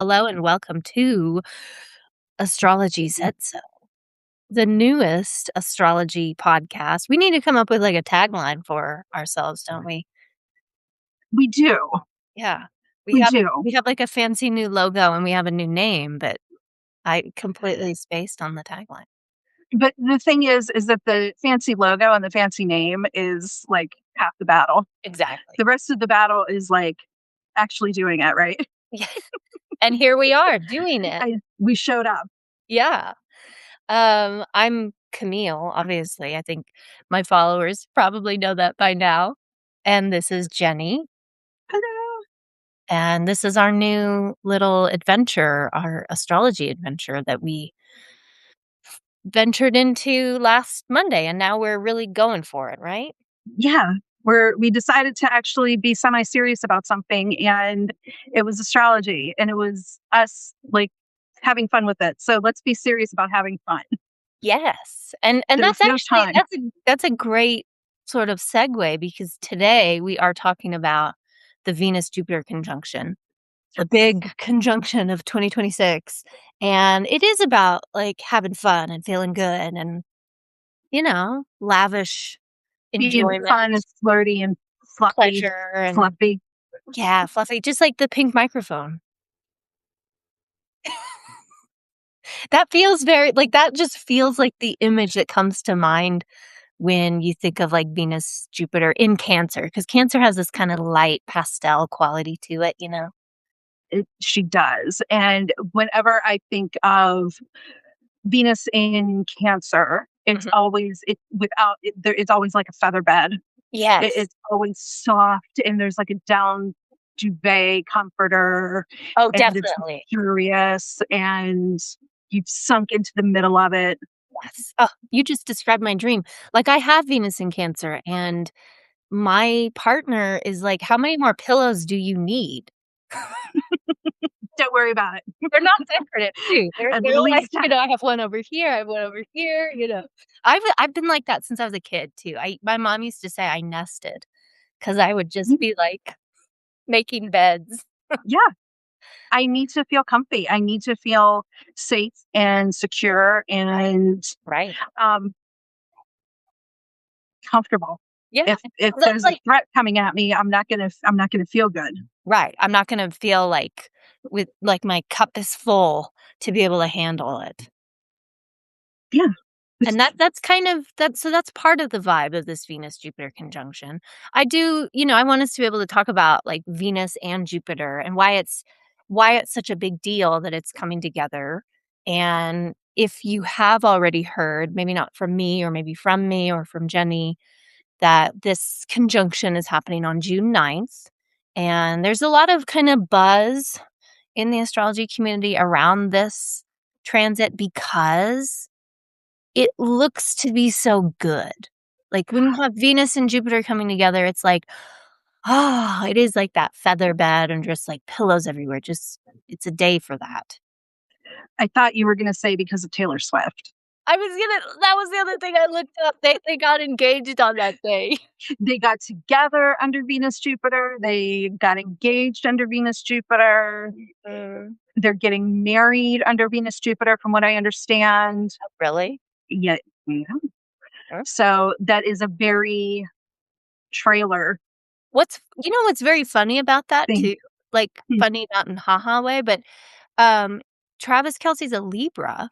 Hello and welcome to Astrology Said So, the newest astrology podcast. We need to come up with like a tagline for ourselves, don't we? We do. Yeah. We do. We have like a fancy new logo and we have a new name, but I completely spaced on the tagline. But the thing is that the fancy logo and the fancy name is like half the battle. Exactly. The rest of the battle is like actually doing it, right? Yeah. And here we are doing it. We showed up. Yeah. I'm Camille, obviously. I think my followers probably know that by now. And this is Jenny. Hello. And this is our new little adventure, our astrology adventure that we ventured into last Monday. And now we're really going for it, right? Yeah. We decided to actually be semi-serious about something, and it was astrology, and it was us like having fun with it. So let's be serious about having fun. Yes. And There's that's no actually time. that's a great sort of segue because today we are talking about the Venus-Jupiter conjunction, the big conjunction of 2026. And it is about like having fun and feeling good and, lavish Being enjoyment, fun and flirty and fluffy. pleasure, and Fluffy. yeah, fluffy, just like the pink microphone. That feels that just feels like the image that comes to mind when you think of like Venus, Jupiter in Cancer, because Cancer has this kind of light pastel quality to it, She does. And whenever I think of Venus in Cancer, it's Mhm. always it's always like a feather bed. Yes. It's always soft, and there's like a down duvet comforter, Oh, and it's definitely. luxurious, and you've sunk into the middle of it. Yes. Oh, you just described my dream. Like I have Venus in Cancer, and my partner is like, "How many more pillows do you need?" Don't worry about it. They're not decorative too. They're At they're like, least I have one over here, I have one over here. I've been like that since I was a kid too. My mom used to say I nested because I would just be like making beds. yeah, I need to feel comfy. I need to feel safe and secure and Right. um comfortable. Yeah. If That's there's a like threat coming at me, I'm not gonna feel good. right. I'm not gonna feel like with like my cup is full to be able to handle it. Yeah. And that's kind of that's part of the vibe of this Venus Jupiter conjunction. I want us to be able to talk about like Venus and Jupiter and why it's such a big deal that it's coming together. And if you have already heard, maybe not from me or maybe from me or from Jenny, that this conjunction is happening on June 9th. And there's a lot of kind of buzz in the astrology community around this transit because it looks to be so good. Like, when you have Venus and Jupiter coming together, it's like, it is like that feather bed and just, like, pillows everywhere, just it's a day for that. I thought you were gonna say because of Taylor Swift. That was the other thing I looked up. They got engaged on that day. They got together under Venus Jupiter. They got engaged under Venus Jupiter. Mm. They're getting married under Venus Jupiter, from what I understand. Really? Yeah. Yeah. Sure. So that is a very trailer What's very funny about that thing. too, like, Hmm. funny not in haha way, but, um, Travis Kelce's a Libra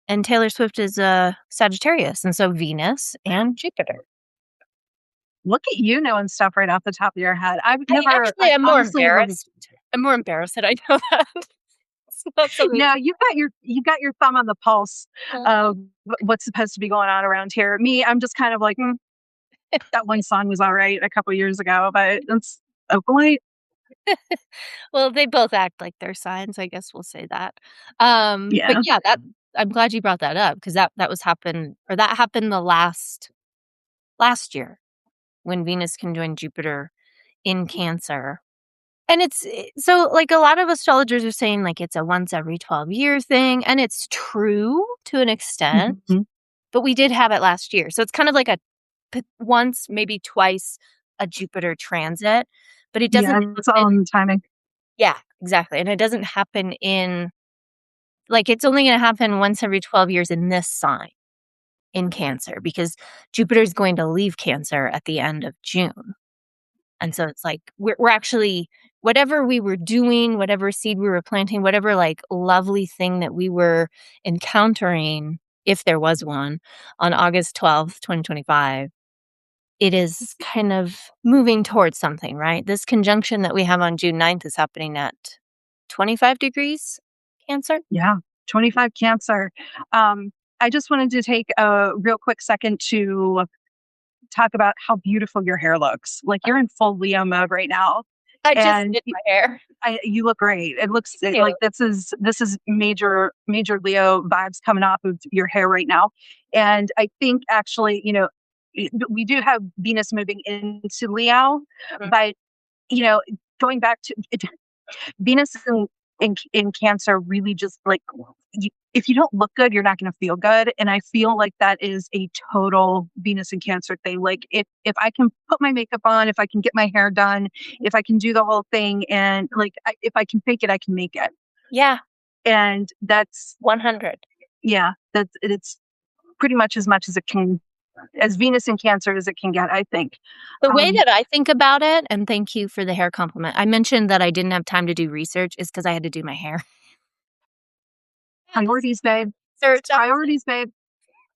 and Taylor Swift is a Sagittarius, and so Venus and Jupiter. Look at you knowing stuff right off the top of your head. Actually, I'm more Honestly never. embarrassed. I'm more embarrassed that I know that. It's not something No, you got your thumb on the pulse of what's supposed to be going on around here. Me, I'm just kind of like, that one song was all right a couple years ago, but it's okay. well, they both act like their signs, I guess we'll say that. But Yeah. yeah, that I'm glad you brought that up because that happened the last year when Venus conjoined Jupiter in Cancer. And so like a lot of astrologers are saying like it's a once every 12-year thing, and it's true to an extent, Mhm. but we did have it last year. So it's kind of like once, maybe twice a Jupiter transit, but it Yeah, doesn't it's all in the timing. yeah, exactly, and it doesn't happen in like, it's only gonna happen once every 12 years in this sign, in Cancer, because Jupiter's going to leave Cancer at the end of June. And so it's like we're actually whatever we were doing, whatever seed we were planting, whatever, like, lovely thing that we were encountering, if there was one, on August 12th, 2025, it is kind of moving towards something, right? This conjunction that we have on June 9th is happening at 25 degrees Cancer. Yeah, 25 Cancer. I just wanted to take a real quick second to talk about how beautiful your hair looks. Like you're in full Leo mode right now, I just and did my hair. you look great. It looks Thank like you. this is major Leo vibes coming off of your hair right now. And I think actually, we do have Venus moving into Leo, Mhm. but you know, going back to Venus in Cancer really just like if you don't look good, you're not going to feel good. And I feel like that is a total Venus in Cancer thing. Like if I can put my makeup on, if I can get my hair done, if I can do the whole thing, and like if I can fake it, I can make it. Yeah, And that's 100. yeah, that's it's pretty much as it can as Venus in Cancer as it can get. I think. The way Um, that I think about it, and thank you for the hair compliment. I mentioned that I didn't have time to do research is because I had to do my hair. I had to Priorities, babe. search. I was Priorities, babe.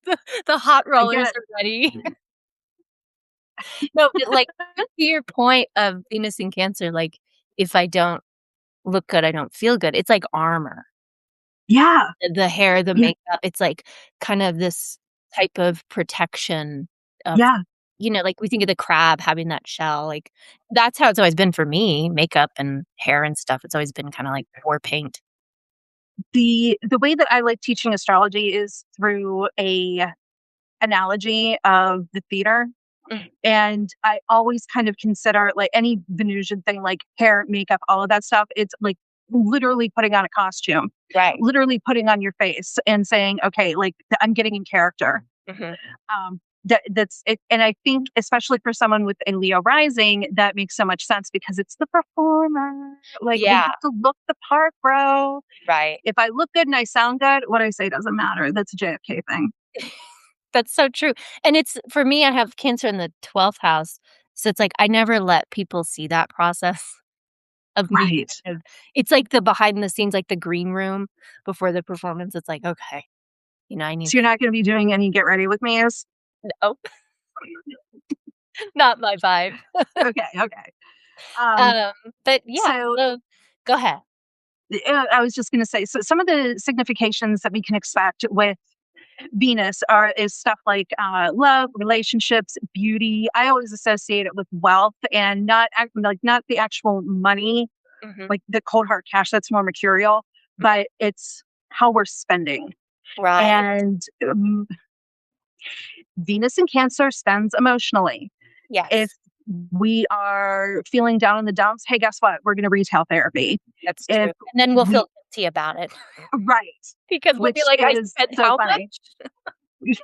like, the hot I get rollers it. are ready. No, but, like, to your point of Venus in Cancer, like, if I don't look good, I don't feel good. It's like armor. Yeah, The hair, the yeah, makeup, it's like kind of this type of protection of yeah. like, we think of the crab having that shell, like, that's how it's always been for me, makeup and hair and stuff. It's always been kinda like war paint. The way that I like teaching astrology is through a analogy of the theater. Mm, And I always kind of consider like any Venusian thing, like hair, makeup, all of that stuff. It's like literally putting on a costume, right. literally putting on your face and saying, okay, like I'm getting in character. Mhm. That's it. And I think, especially for someone with a Leo rising, that makes so much sense because it's the performer. Like we Yeah, have to look the part, bro. right. If I look good and I sound good, what I say doesn't matter. That's a JFK thing. That's so true, and it's for me, I have Cancer in the 12th house, so it's like I never let people see that process of me Right. kind of it's like the behind the scenes, like the green room before the performance. It's like, "Okay, I need So you're not going to be doing any get ready with me's? oh, not my vibe." Okay. Okay. Um, Um, but yeah, so so go ahead. I was just going to say, so some of the significations that we can expect with Venus is stuff like love, relationships, beauty. I always associate it with wealth and not the actual money, Mhm. like the cold hard cash. That's more mercurial, but it's how we're spending. Right. And Venus in Cancer spends emotionally. If Yes, we are feeling down in the dumps, hey, guess what? We're going to retail therapy. that's If true, and then we'll we feel guilty about it right, because we'll be which like, "I is spent so how funny. much?"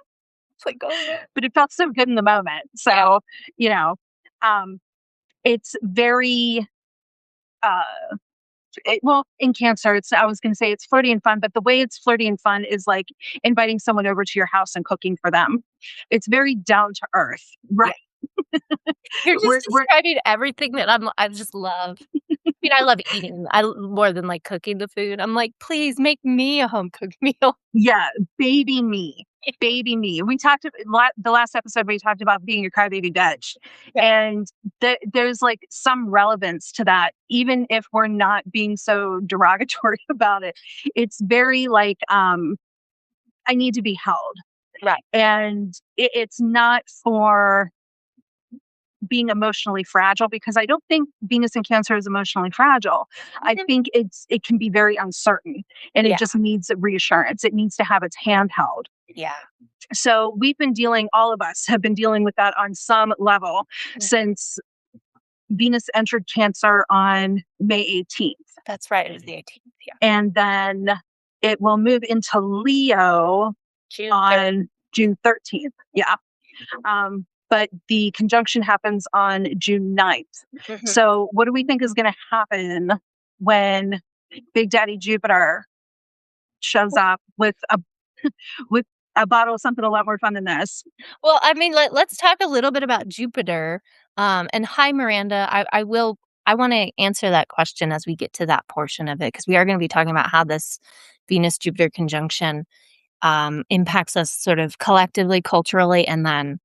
It's like, "Oh, no." But it felt so good in the moment. Yeah. So, you know, um, it's very well in Cancer. It's I was going to say it's flirty and fun, but the way it's flirty and fun is like inviting someone over to your house and cooking for them. It's very down to earth, Yeah. right? You're just We're describing everything that I just love. I mean, I love eating. More than, like, cooking the food. I'm like, "Please make me a home cooked meal." yeah, baby me. Baby me. We talked the last episode we talked about being a crybaby bitch, Yeah. and there's like some relevance to that, even if we're not being so derogatory about it. It's very like I need to be held, Right. and it's not for being emotionally fragile because I don't think Venus in Cancer is emotionally fragile. I Mhm. think it can be very uncertain, and it Yeah, just needs reassurance. It needs to have its hand held. yeah. So all of us have been dealing with that on some level Mhm. since Venus entered Cancer on May 18th. That's right, it was the 18th, yeah. And then it will move into Leo June 3rd. on June 13th. Yeah. But the conjunction happens on June 9th. Mhm. So, what do we think is going to happen when Big Daddy Jupiter shows up with a bottle of something a lot more fun than this. Well, I mean, let's talk a little bit about Jupiter. And hi, Miranda. I want to answer that question as we get to that portion of it, because we are going to be talking about how this Venus Jupiter conjunction impacts us sort of collectively, culturally, and then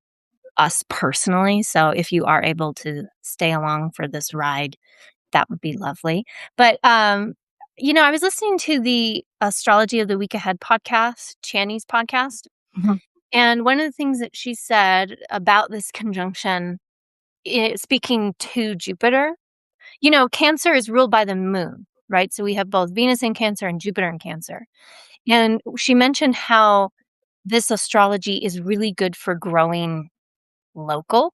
us personally. So if you are able to stay along for this ride, that would be lovely. But I was listening to the Astrology of the Week Ahead podcast, Channy's podcast. Mhm. And one of the things that she said about this conjunction, speaking to Jupiter, Cancer is ruled by the moon, right? So we have both Venus in Cancer and Jupiter in Cancer. And she mentioned how this astrology is really good for growing local.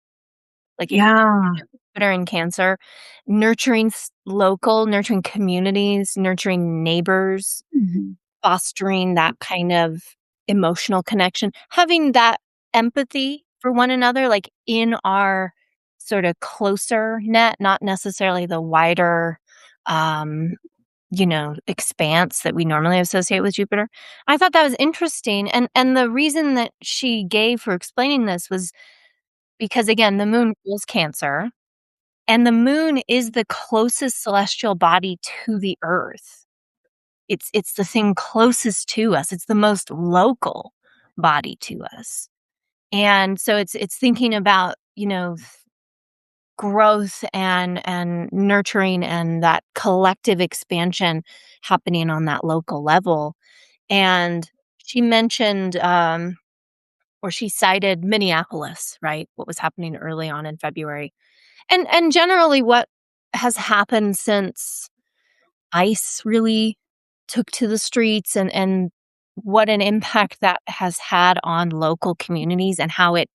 Like if Yeah. Jupiter in Cancer, nurturing local, nurturing communities, nurturing neighbors, Mhm. fostering that kind of emotional connection, having that empathy for one another, like in our sort of closer net, not necessarily the wider, um, expanse that we normally associate with Jupiter. I thought that was interesting. And the reason that she gave for explaining this was because, again, the moon rules Cancer, and the moon is the closest celestial body to the earth. It's the thing closest to us. It's the most local body to us. And so it's thinking about, growth and nurturing and that collective expansion happening on that local level. And she mentioned or she cited Minneapolis, right? What was happening early on in February. And generally what has happened since ICE really took to the streets, and what an impact that has had on local communities, and how it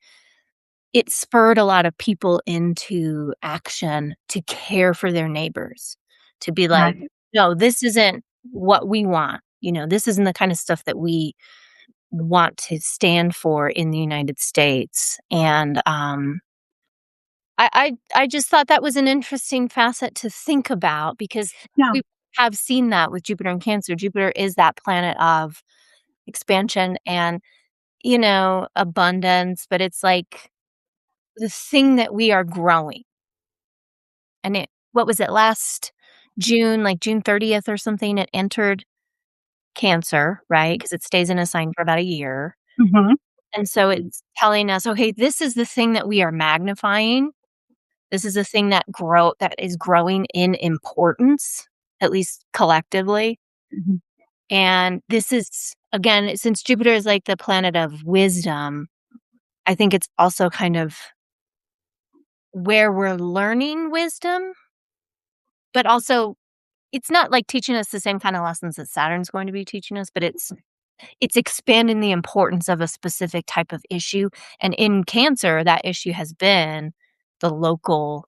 spurred a lot of people into action to care for their neighbors, to be like, Right. no, this isn't what we want. This isn't the kind of stuff that we want to stand for in the United States. And I just thought that was an interesting facet to think about, because Yeah. we have seen that with Jupiter and Cancer. Jupiter is that planet of expansion and, abundance, but it's like the thing that we are growing. And what was it, last June, like June 30th or something, it entered Cancer, right? Because it stays in a sign for about a year. Mhm. And so it's telling us, okay, this is the thing that we are magnifying. This is a thing that is growing in importance, at least collectively. Mhm. And this is, again, since Jupiter is like the planet of wisdom, I think it's also kind of where we're learning wisdom, but also it's not like teaching us the same kind of lessons that Saturn's going to be teaching us, but it's expanding the importance of a specific type of issue. And in Cancer, that issue has been the local,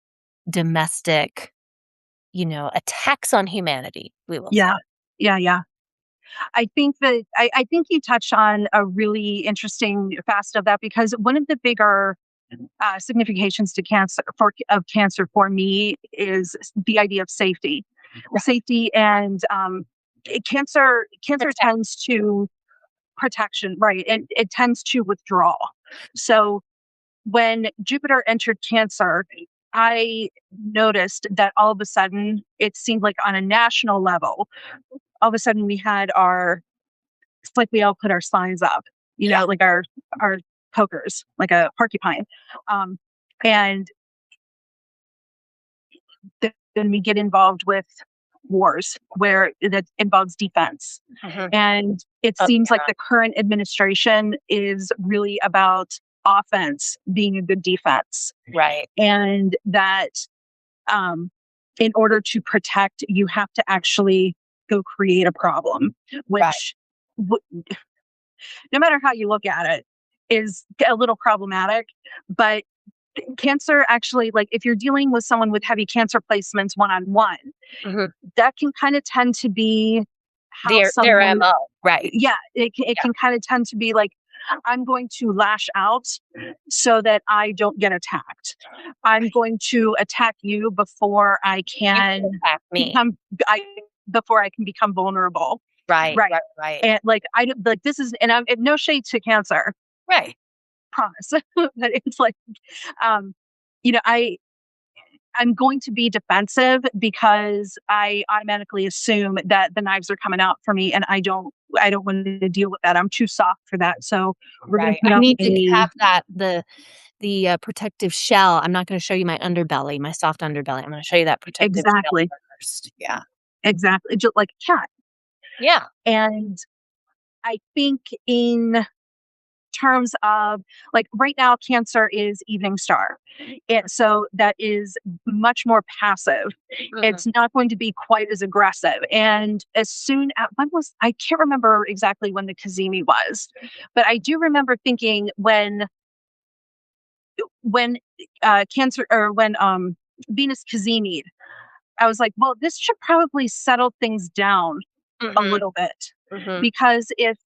domestic, attacks on humanity, we will say. Yeah. Yeah, yeah. I think you touched on a really interesting facet of that, because one of the bigger significations to cancer for me is the idea of safety. Safety and cancer Protect. tends to protection, right? And it tends to withdraw. So when Jupiter entered Cancer, I noticed that all of a sudden it seemed like on a national level, all of a sudden we had our, it's like we all put our signs up, Yeah. like our pokers, like a porcupine. Um, and then we get involved with wars where that involves defense. Mhm. And it Oh, seems like yeah. the current administration is really about offense being a good defense. Right. And that um, in order to protect, you have to actually go create a problem, Right. which, w- no matter how you look at it, is a little problematic. But cancer actually, like if you're dealing with someone with heavy cancer placements one on one, Mhm. that can kind of tend to be how Their someone, MO. Right. yeah, it Yeah. can kind of tend to be like, I'm going to lash out so that I don't get attacked. I'm going to attack you before I You can can attack me. become I before I can become vulnerable. Right, Right. right, right. And like I don't like this is and I'm no shade to Cancer, Right. promise. But it's like um you know, I'm going to be defensive because I automatically assume that the knives are coming out for me and I don't want to deal with that. I'm too soft for that. So we're going to Right. put I up need to a have that the protective shell. I'm not gonna show you my underbelly, my soft underbelly. I'm gonna show you that protective shell exactly, first. Yeah. exactly, just like a cat. Yeah. And I think in terms of like right now, Cancer is evening star. And so that is much more passive. Mhm. It's not going to be quite as aggressive. And as soon as when was I can't remember exactly when the Kazemi was, but I do remember thinking when Cancer or when Venus Kazemi'd, I was like, well, this should probably settle things down a Mhm. little bit Mhm. because if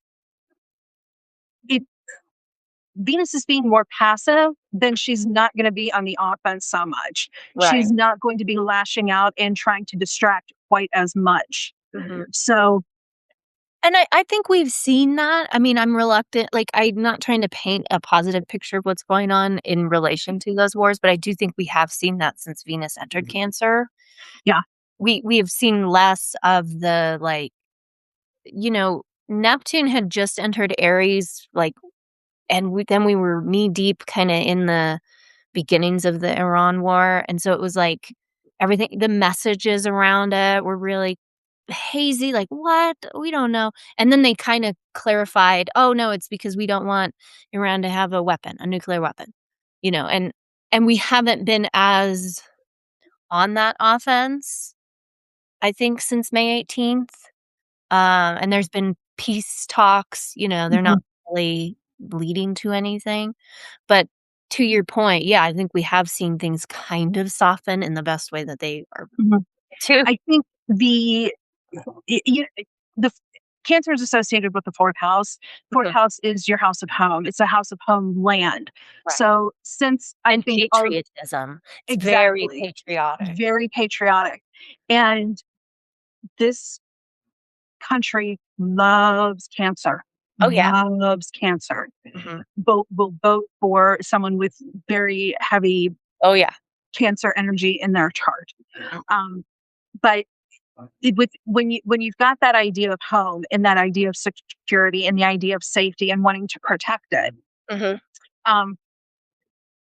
Venus is being more passive, then she's not going to be on the offense so much. Right. She's not going to be lashing out and trying to distract quite as much. Mhm. So, And I think we've seen that. I mean, I'm reluctant, like, I'm not trying to paint a positive picture of what's going on in relation to those wars, but I do think we have seen that since Venus entered Cancer. yeah. We have seen less of the, like, Neptune had just entered Aries, like, and then we were knee deep kinda in the beginnings of the Iran war, and so it was like everything the messages around it were really hazy, like, "What? We don't know." And then they kinda clarified, "Oh, no, it's because we don't want Iran to have a weapon, a nuclear weapon." And we haven't been as on that offense, I think, since May 18th. And there's been peace talks, they're not Mhm, really leading to anything. But to your point, yeah, I think we have seen things kind of soften in the best way that they are mhm. to. I think the Cancer is associated with the fourth house. Fourth Mhm. house is your house of home. It's a house of home land. Right. So since I And think all patriotism. It's very exactly patriotic. very patriotic, and this country loves Cancer, Oh, yeah. loves Cancer. Mhm. Will vote for someone with very heavy Oh, yeah. Cancer energy in their chart. Mm. Um, but with when you've got that idea of home and that idea of security and the idea of safety and wanting to protect it, Mhm. um,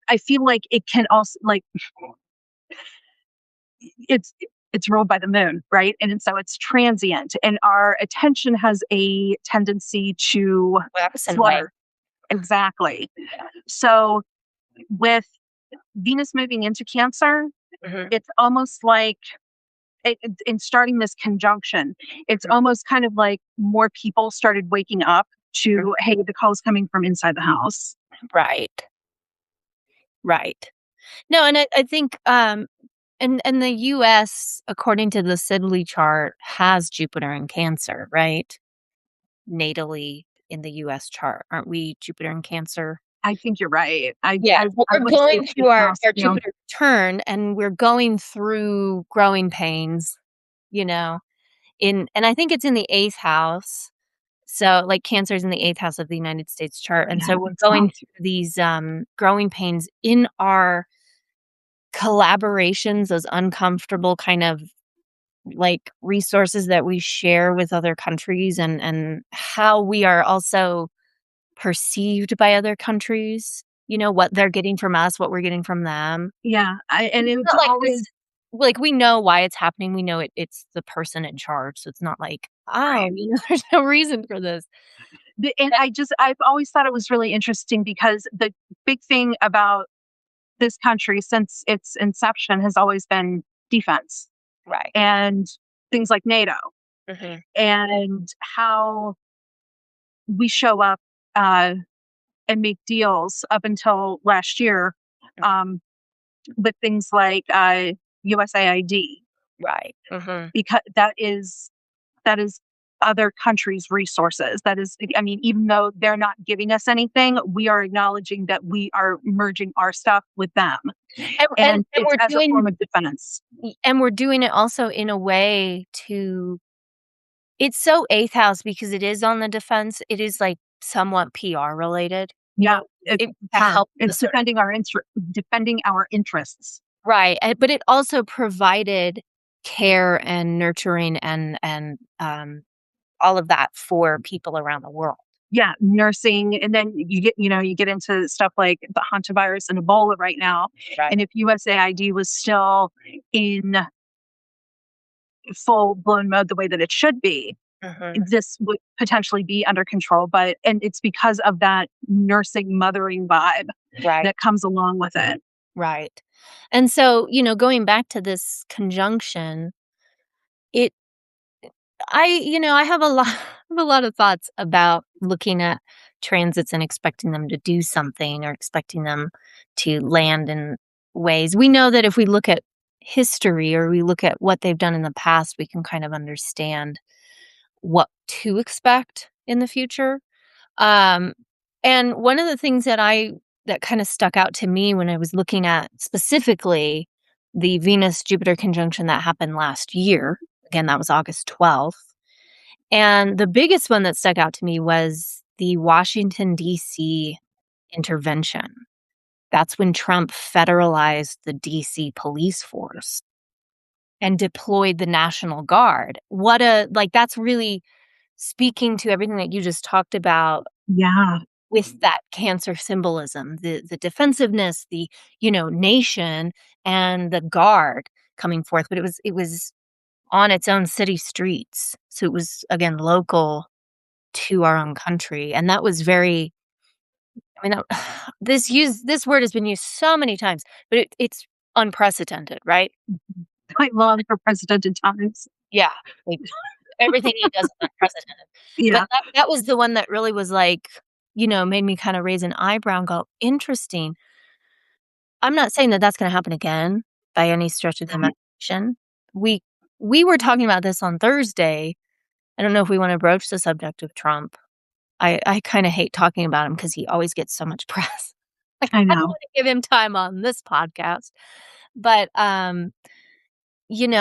I feel like it can also like it's it's ruled by the moon, right? And so it's transient, and our attention has a tendency to Wax and wane. flutter. Exactly. So with Venus moving into Cancer, Mhm. it's almost like in starting this conjunction, it's almost kind of like more people started waking up Mhm. to, hey, the call's coming from inside the house. Right. Right. No, and I think, and the US, according to the Sidley chart, has Jupiter in Cancer, right? Natally in the US chart. Aren't we Jupiter in Cancer? I think you're right. Yeah, well, I we're would say going fifth through our house. our Jupiter return, and we're going through growing pains, you know, and I think it's in the 8th house. So, like, Cancer's in the 8th house of the United States chart, and Yeah, so we're it's going tough. through these, growing pains in our collaborations, those uncomfortable kind of, like, resources that we share with other countries and how we are also perceived by other countries, what they're getting from us, what we're getting from them. Yeah, and It's it's not like this always like, we know why it's happening, we know it's the person in charge, so it's not like, "Oh, right. there's no reason for this." And I've always thought it was really interesting because the big thing about this country since its inception has always been defense Right. and things like NATO Mhm. and how we show up uh, and make deals up until last year Mhm. um, with things like USAID Right. Mhm. because that is other countries' resources. That is, I mean, even though they're not giving us anything, we are acknowledging that we are merging our stuff with them. And And it's as a form of defense. we're doing it also in a way to it's so eighth house because it is on the defense. It is, like, somewhat PR related, Yeah, it to sure. help the It's cer defending our interests. right, but it also provided care and nurturing and all of that for people around the world. Yeah, nursing, and then you get into stuff like the hantavirus and Ebola right now, Right. and if USAID was still in full-blown mode the way that it should be, Mhm. this would potentially be under control, and it's because of that nursing, mothering vibe Right, that comes along with it. right. And so, going back to this conjunction, it I have a lot have a lot of thoughts about looking at transits and expecting them to do something or expecting them to land in ways. We know that if we look at history or we look at what they've done in the past, we can kind of understand what to expect in the future. Um, and one of the things that kind of stuck out to me when I was looking at specifically the Venus Jupiter conjunction that happened last year, again, that was August 12th. And the biggest one that stuck out to me was the Washington, D.C. intervention. That's when Trump federalized the D.C. police force and deployed the National Guard. That's really speaking to everything that you just talked about Yeah, with that Cancer symbolism, the defensiveness, nation and the guard coming forth. But it was on its own city streets. So it was, again, local to our own country, and that was very I mean, this word has been used so many times, but it's unprecedented, right? quite long for precedented times. Yeah, like, everything he does is unprecedented, but Yeah, that was the one that really was like, made me kinda raise an eyebrow and go, "Interesting." I'm not saying that that's gonna happen again by any stretch of the imagination. We we were talking about this on Thursday. I don't know if we wanna broach the subject of Trump. I kinda hate talking about him because he always gets so much press. Like, I I don't know. wanna give him time on this podcast, but,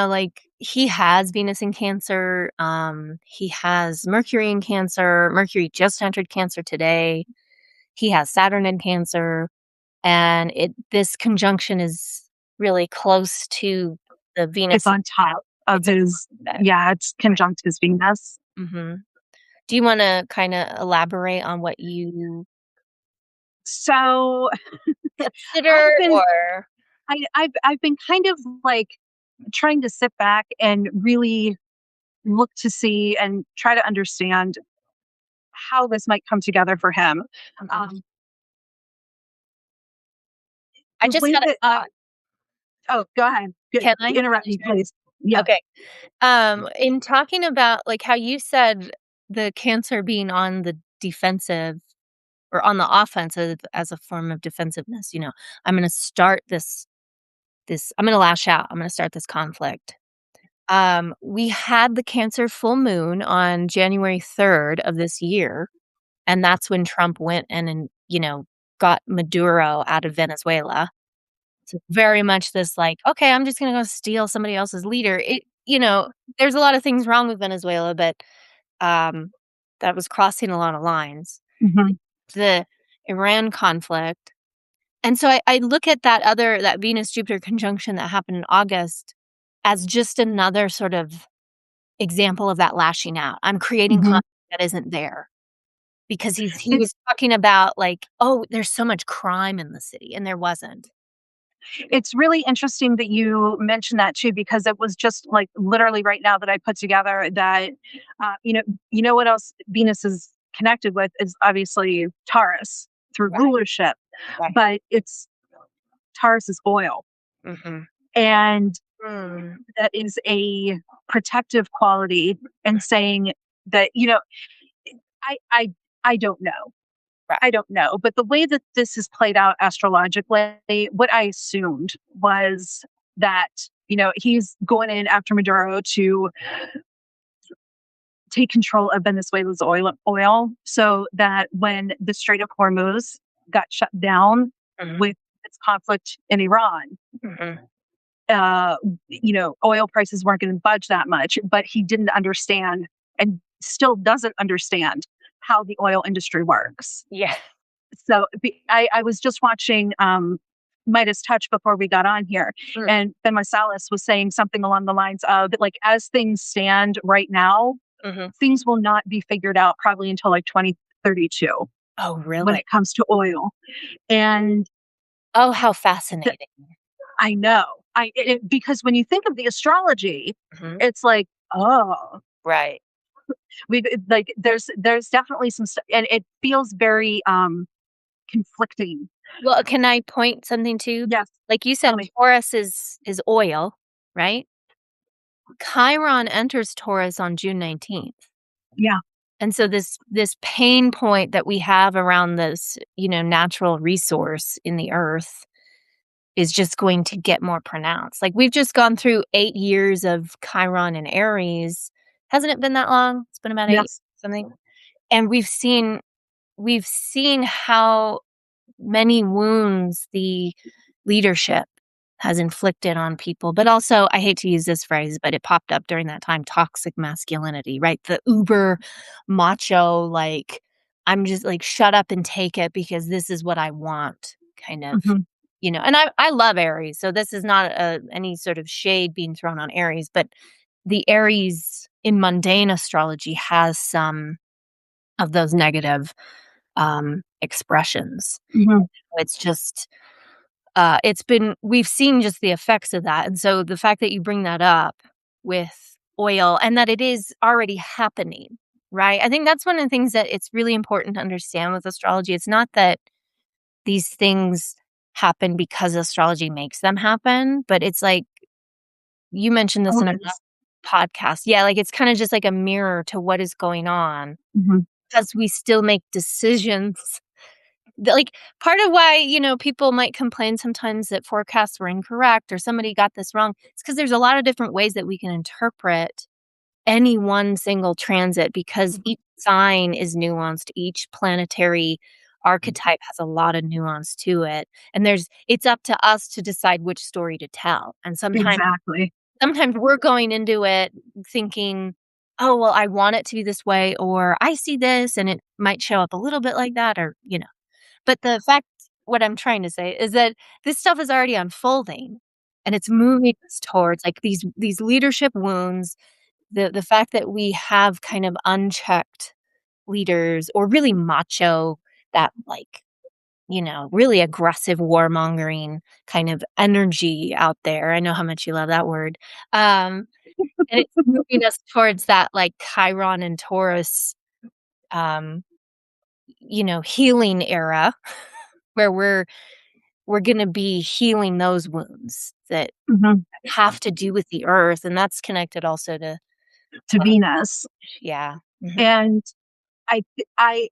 like, he has Venus in Cancer, he has Mercury in Cancer. Mercury just entered Cancer today. He has Saturn in Cancer, and this conjunction is really close to the It's Venus on top of it's on his top of it. yeah, it's conjunct his Venus. Mhm. Do you wanna kinda elaborate on what you So, consider I've been or I've been kind of, like, trying to sit back and really look to see and try to understand how this might come together for him. Mhm. Um, I the just way had a that thought. oh, go ahead. Can I Interrupt finish? me, please. Yeah. Okay. In talking about, like, how you said the Cancer being on the defensive or on the offensive as a form of defensiveness, "I'm gonna start this I'm gonna lash out. I'm gonna start this conflict." We had the Cancer full moon on January 3rd of this year, and that's when Trump went and got Maduro out of Venezuela. So very much this like, "Okay, I'm just gonna go steal somebody else's leader." There's a lot of things wrong with Venezuela, but, um, that was crossing a lot of lines. Mhm. The Iran conflict, and so I look at that Venus-Jupiter conjunction that happened in August as just another sort of example of that lashing out. I'm creating Mhm. conflict that isn't there because he It's was talking about, like, "Oh, there's so much crime in the city," and there wasn't. it's really interesting that you mentioned that too, because it was just like literally right now that I put together that, what else Venus is connected with is obviously Taurus through Right, rulership, right. but it's Taurus is oil, Mhm. and Mm. that is a protective quality, and saying that I I I don't know. Right. I don't know, but the way that this is played out astrologically, what I assumed was that, he's going in after Maduro take control of Venezuela's oil so that when the Strait of Hormuz got shut down Mhm. with its conflict in Iran, Mhm. uh, oil prices weren't going to budge that much, but he didn't understand and still doesn't understand how the oil industry works. Yeah. So I was just watching Midas Touch before we got on here, Mm. and Ben Marsalis was saying something along the lines of like, as things stand right now, Mhm. things will not be figured out probably until like 2032 Oh, when really? it comes to oil. And Oh, how th- fascinating. I know, because when you think of the astrology, Mhm. it's like, oh, Right. like there's definitely some stuff, and it feels very conflicting. Well, can I point something to? Yes, Like you tell said, me. Taurus is oil, right? Chiron enters Taurus on June 19th. Yeah. And so this pain point that we have around this, natural resource in the earth is just going to get more pronounced. Like we've just gone through 8 years of Chiron and Aries. Hasn't it been that long? It's been about 8 Yes. something. And we've seen how many wounds the leadership has inflicted on people, but also, I hate to use this phrase, but it popped up during that time, toxic masculinity, right? The uber macho, like, I'm just like, shut up and take it because this is what I want, kind of, Mhm. and I love Aries. So this is not any sort of shade being thrown on Aries, but the Aries in mundane astrology has some of those negative expressions. Mhm. It's just, we've seen just the effects of that. And so the fact that you bring that up with oil and that it is already happening, right? I think that's one of the things that it's really important to understand with astrology. It's not that these things happen because astrology makes them happen, but it's like you mentioned this Oh, in a it is. podcast. Yeah, like it's kind of just like a mirror to what is going on Mhm. because we still make decisions. Like, part of why, people might complain sometimes that forecasts were incorrect or somebody got this wrong, it's because there's a lot of different ways that we can interpret any one single transit because each sign is nuanced, each planetary archetype has a lot of nuance to it, and it's up to us to decide which story to tell, and Exactly. sometimes we're going into it thinking, "Oh, well, I want it to be this way," or, "I see this, and it might show up a little bit like that," or, but what I'm trying to say is that this stuff is already unfolding, and it's moving us towards, like, these leadership wounds, the fact that we have kind of unchecked leaders or really macho, that, like, really aggressive warmongering kind of energy out there. I know how much you love that word. Um, and it's moving us towards that, like, Chiron and Taurus, um, healing era where we're gonna be healing those wounds that Mhm. have to do with the earth, and that's connected also to, To uh Venus. yeah. Mhm. And I I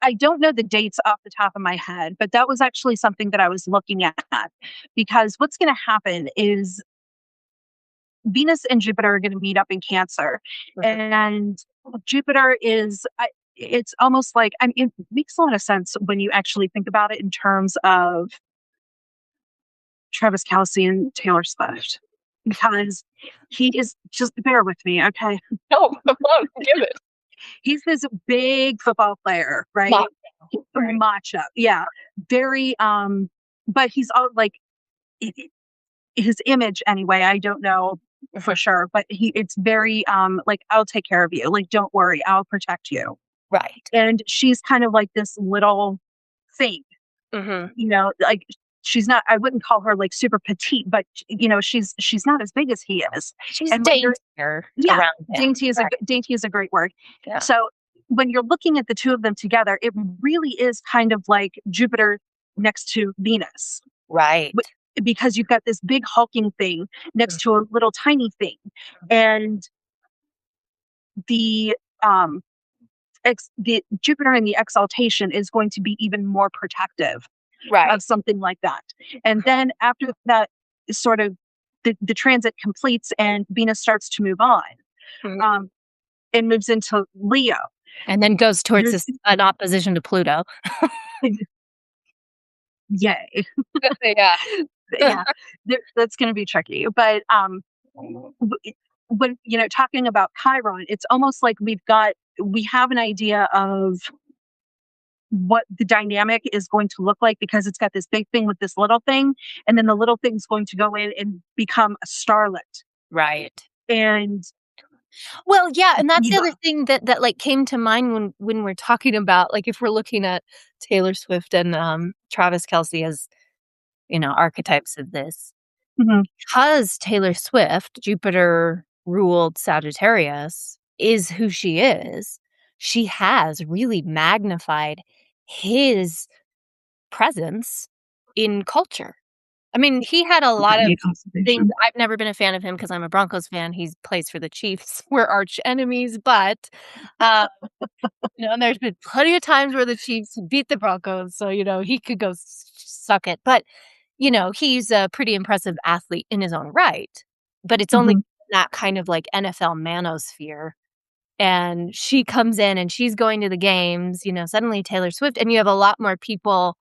I don't know the dates off the top of my head, but that was actually something that I was looking at because what's going to happen is Venus and Jupiter are going to meet up in Cancer, Mhm. and Jupiter is. It's almost like, I mean, it makes a lot of sense when you actually think about it in terms of Travis Kelce and Taylor Swift, because he is, just bear with me, okay? No, come on, give it. He's this big football player, right? Macho, right. Macho, yeah, very. But he's all like, i- i- his image anyway. I don't know for Mhm. sure, but it's very like, I'll take care of you. Like, don't worry, I'll protect you. Right. And she's kind of like this little thing, Mhm. like, she's not. I wouldn't call her like super petite, but she's not as big as he is. She's And when you're, daintier yeah, around him. Right. dainty is a great word. Yeah. So when you're looking at the two of them together, it really is kind of like Jupiter next to Venus, Right. because you've got this big hulking thing Mm. next to a little tiny thing, and the um the Jupiter in the exaltation is going to be even more protective Right. of something like that. And then after that, sort of the transit completes and Venus starts to move on. Mhm. Um, and moves into Leo. And then goes towards There's an opposition to Pluto. yay. Yeah. Yeah, that's going to be tricky. But when talking about Chiron, it's almost like we have an idea of what the dynamic is going to look like, because it's got this big thing with this little thing, and then the little thing's going to go in and become a starlet. Right. And Well, yeah, and that's the yeah. other thing that like came to mind when we're talking about, like, if we're looking at Taylor Swift and Travis Kelce as, archetypes of this. Mhm, Because Taylor Swift, Jupiter ruled Sagittarius, is who she has really magnified his presence in culture. I mean, he had a lot of great things. observation. I've never been a fan of him because I'm a Broncos fan. He plays for the Chiefs. We're arch enemies, but, uh, and there's been plenty of times where the Chiefs beat the Broncos, so, he could go suck it. But, he's a pretty impressive athlete in his own right, but it's only Mhm, that kind of, like, NFL manosphere, and she comes in and she's going to the games, suddenly Taylor Swift, and you have a lot more people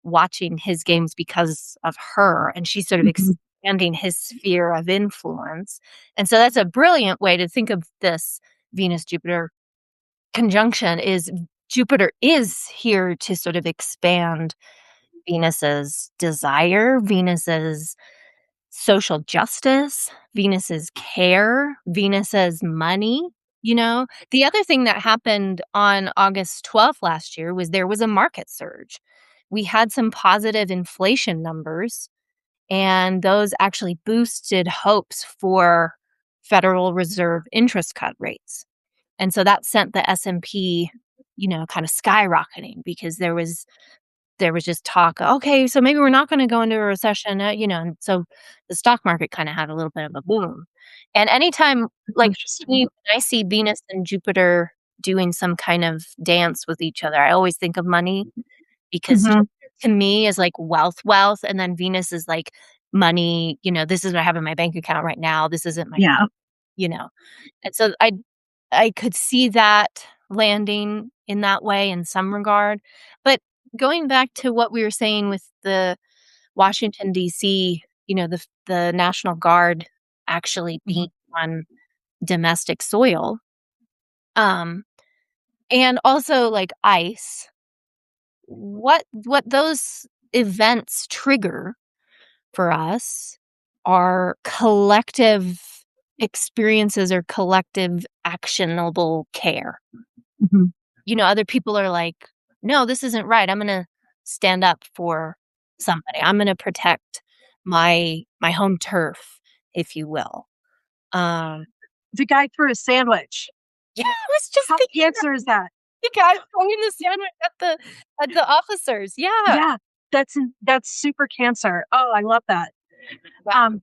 watching his games because of her, and she's sort of mhm, expanding his sphere of influence. And so that's a brilliant way to think of this Venus-Jupiter conjunction. Is Jupiter is here to sort of expand Venus's desire, Venus's social justice, Venus's care, Venus's money. The other thing that happened on August 12th last year was there was a market surge. We had some positive inflation numbers, and those actually boosted hopes for Federal Reserve interest cut rates. And so that sent the S&P, kind of skyrocketing, because there was just talk, okay, so maybe we're not going to go into a recession, and so the stock market kind of had a little bit of a boom. And anytime, that's like, interesting. when I see Venus and Jupiter doing some kind of dance with each other, I always think of money, because Mhm, Jupiter to me is like wealth, and then Venus is like money. This is what I have in my bank account right now. This isn't my, yeah. you know. And so I could see that landing in that way in some regard. But going back to what we were saying with the Washington, D.C., the National Guard actually being Mhm, on domestic soil, um, and also, like, ICE, what those events trigger for us are collective experiences or collective actionable care. mhm. Other people are like, "No, this isn't right. I'm gonna stand up for somebody. I'm gonna protect my home turf," if you will. Um, The guy threw a sandwich. yeah, I was just How thinking that Cancer is that? the guy throwing the sandwich at the officers. Yeah, Yeah, that's super Cancer. Oh, I love that. Um,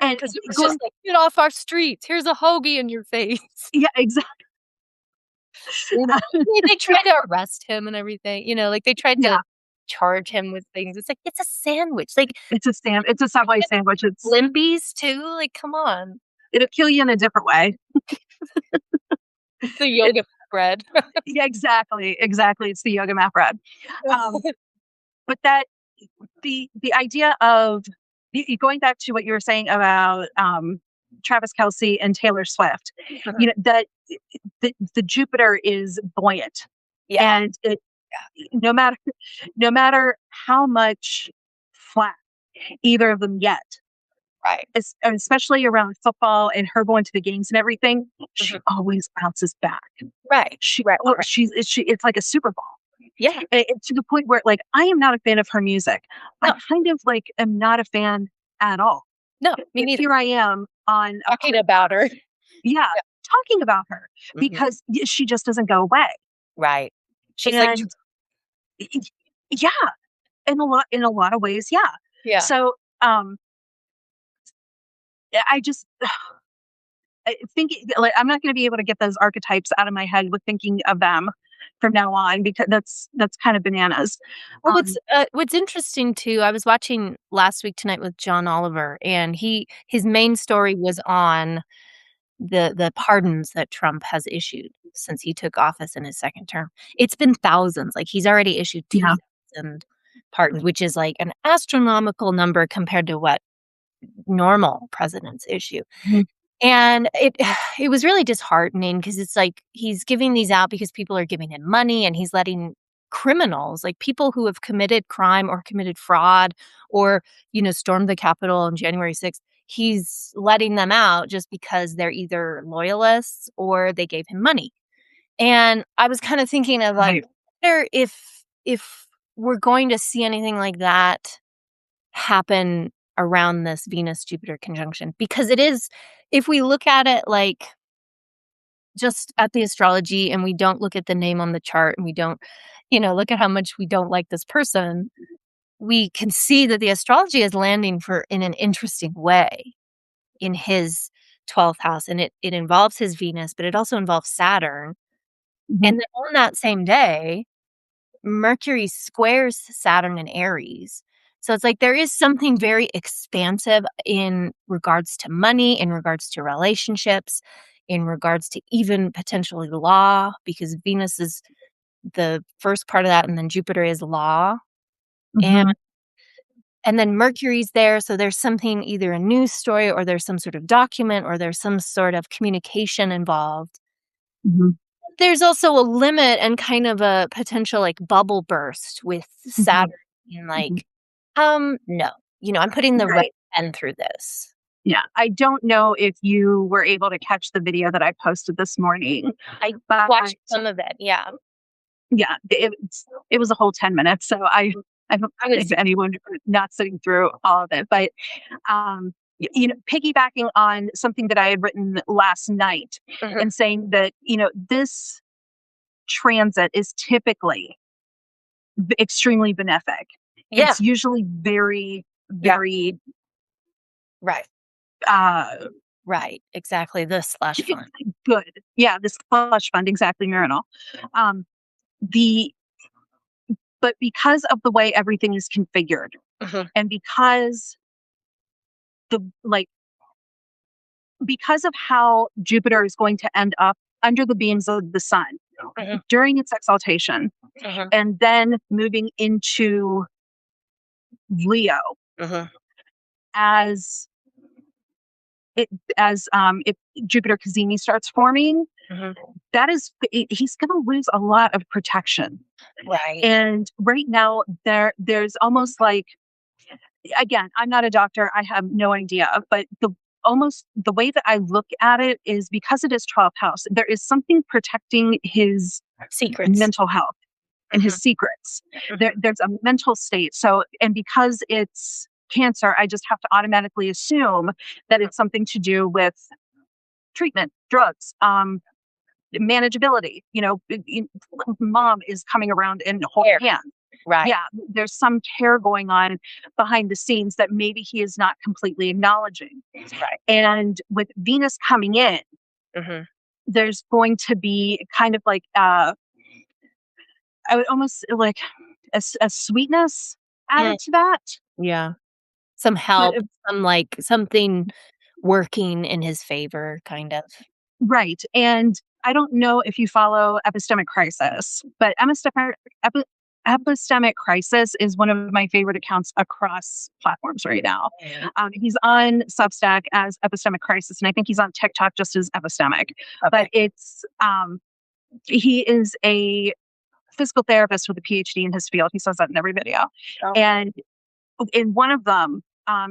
and 'cause it was just going like, "Get off our streets. Here's a hoagie in your face." yeah, exactly. They tried to arrest him and everything, like, they tried to Yeah, charge him with things. It's like, it's a sandwich. Like, it's a Subway sandwich. Limpies too? Like, come on. It'll kill you in a different way. The It yoga bread. Yeah, exactly, it's the yoga mat bread. Um, but that the idea of going back to what you were saying about, Travis Kelce and Taylor Swift, Mhm. that the Jupiter is buoyant, Yeah, and it no matter no matter how much flack either of them get, right. especially around football and her going to the games and everything, she Mhm. always bounces back. Right, right, right. It's like a Super Bowl. Yeah. To the point where, like, I am not a fan of her music. I No, kind of, like, am not a fan at all. no, me Yet neither. here I am on a Talking about her. yeah, Yeah. talking about her Mhm. because she just doesn't go away. Right. She's like, And y y yeah, in a lot of ways, yeah. yeah. So, I just I think like, I'm not gonna be able to get those archetypes out of my head with thinking of them from now on, because that's kind of bananas. Well, Um what's interesting too, I was watching Last Week Tonight with John Oliver, and his main story was on the pardons that Trump has issued since he took office in his second term. It's been thousands. Like, he's already issued Yeah. 2,000 pardons, which is like an astronomical number compared to what normal presidents issue. Mhm. And it was really disheartening because it's like he's giving these out because people are giving him money, and he's letting criminals, like people who have committed crime or committed fraud or, stormed the Capitol on January 6th, he's letting them out just because they're either loyalists or they gave him money. And I was kind of thinking of like, Right. wonder if we're going to see anything like that happen around this Venus Jupiter conjunction, because it is, if we look at it like just at the astrology and we don't look at the name on the chart and we don't, look at how much we don't like this person, we can see that the astrology is landing in an interesting way in his 12th house, and it involves his Venus, but it also involves Saturn. Mhm. And then on that same day, Mercury squares Saturn in Aries. So it's like there is something very expansive in regards to money, in regards to relationships, in regards to even potentially law, because Venus is the first part of that, and then Jupiter is law. And Mhm. and then Mercury's there, so there's something, either a news story or there's some sort of document or there's some sort of communication involved. Mhm. There's also a limit and kind of a potential, like, bubble burst with Mhm. Saturn being Mhm. like, no, I'm putting the red Right. pen through this. Yeah. I don't know if you were able to catch the video that I posted this morning, I but watched some of it, yeah. yeah, it was a whole 10 minutes. So I don't I was think anyone not sitting through all of it, but piggybacking on something that I had written last night Mhm. and saying that, this transit is typically extremely benefic. Yeah, It's usually very, yeah, very, right, uh, right, exactly, the slush fund. good. Yeah, this slush fund, exactly, Marinol. Um, the but because of the way everything is configured, Mhm, and the like because of how Jupiter is going to end up under the beams of the sun mhm, during its exaltation, mhm, and then moving into Leo mhm, as if Jupiter Cazimi starts forming, mhm. he's going to lose a lot of protection. Right. And right now there's almost like, again, I'm not a doctor, I have no idea, but the way that I look at it is, because it is 12th house, there is something protecting his Secrets. mental health and his Mhm, secrets. mhm. There's a mental state. So, and because it's Cancer, I just have to automatically assume that it's something to do with treatment, drugs, manageability. Mom is coming around and holding There. hands. Right, Yeah, there's some care going on behind the scenes that maybe he is not completely acknowledging. right. And with Venus coming in, Mhm. there's going to be kind of like, I would almost like a sweetness Mm, added to that. yeah. Some But help, some, like, something working in his favor, kind of. right. And I don't know if you follow Epistemic Crisis, but Epistemic Crisis is one of my favorite accounts across platforms right now. Mm, He's on Substack as Epistemic Crisis, and I think he's on TikTok just as Epistemic. But okay. he is a physical therapist with a PhD in his field. He says that in every video. Okay. And in one of them,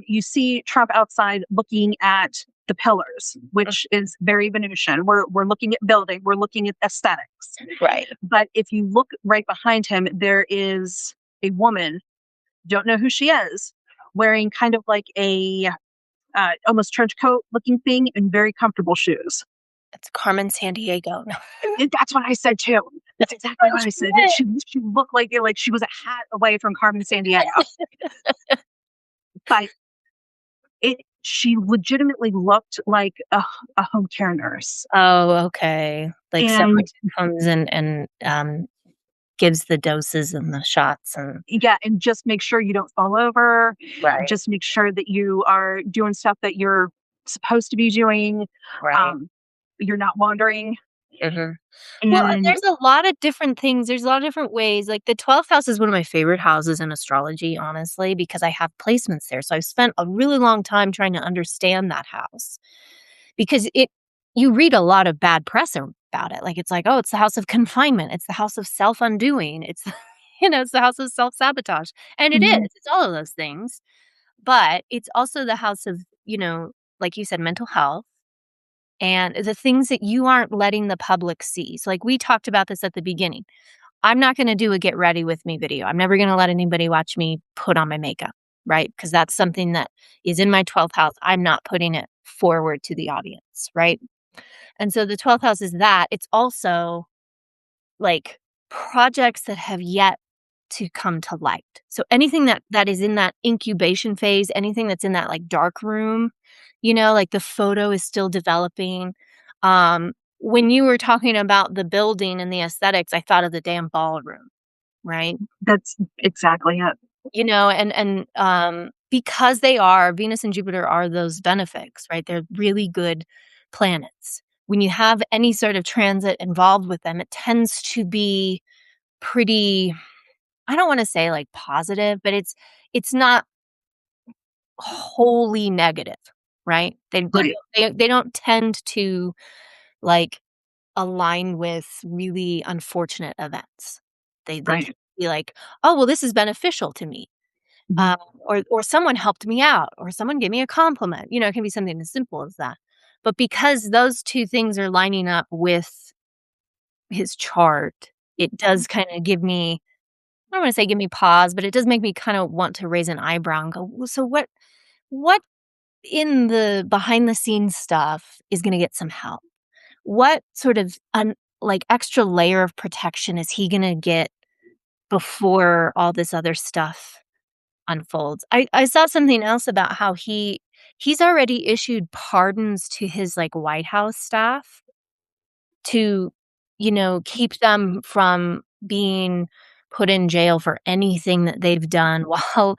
you see Trump outside looking at the pillars, Mm, which is very Venusian. We're looking at building, we're looking at aesthetics. right. But if you look right behind him, there is a woman, don't know who she is, wearing kind of like a almost trench coat looking thing and very comfortable shoes. It's Carmen Sandiego. No. And that's what I said too. That's exactly what I said. She looked like she was a hat away from Carmen Sandiego, but she legitimately looked like a home care nurse. Oh, okay. Like someone And who comes and gives the doses and the shots and yeah, and just make sure you don't fall over. right, Just make sure that you are doing stuff that you're supposed to be doing. right. you're not wandering. Mhm. Well, And there's a lot of different things. There's a lot of different ways. Like the 12th house is one of my favorite houses in astrology, honestly, because I have placements there. So I've spent a really long time trying to understand that house because you read a lot of bad press about it. Like it's like, oh, it's the house of confinement. It's the house of self undoing. It's, it's the house of self sabotage. And it is. mhm, It's all of those things. But it's also the house of, like you said, mental health and the things that you aren't letting the public see. So, like we talked about this at the beginning. I'm not going to do a get ready with me video. I'm never going to let anybody watch me put on my makeup, right? Because that's something that is in my 12th house. I'm not putting it forward to the audience, right? And so the 12th house is that. It's also like projects that have yet to come to light. So anything that is in that incubation phase, anything that's in that like dark room, like the photo is still developing. When you were talking about the building and the aesthetics, I thought of the damn ballroom, right? that's exactly it. Because they are Venus and Jupiter are those benefics, right? They're really good planets. When you have any sort of transit involved with them, it tends to be pretty, I don't want to say like positive, but it's not wholly negative, right? Right, They don't tend to like align with really unfortunate events. They tend right. to be like, oh well, this is beneficial to me, Mhm. um, or someone helped me out, or someone gave me a compliment. It can be something as simple as that. But because those two things are lining up with his chart, it does kind of give me, I don't want to say give me pause, but it does make me kind of want to raise an eyebrow and go, "Well, so what in the behind the scenes stuff is going to get some help? What sort of like extra layer of protection is he going to get before all this other stuff unfolds?" I saw something else about how he's already issued pardons to his like White House staff to, keep them from being put in jail for anything that they've done while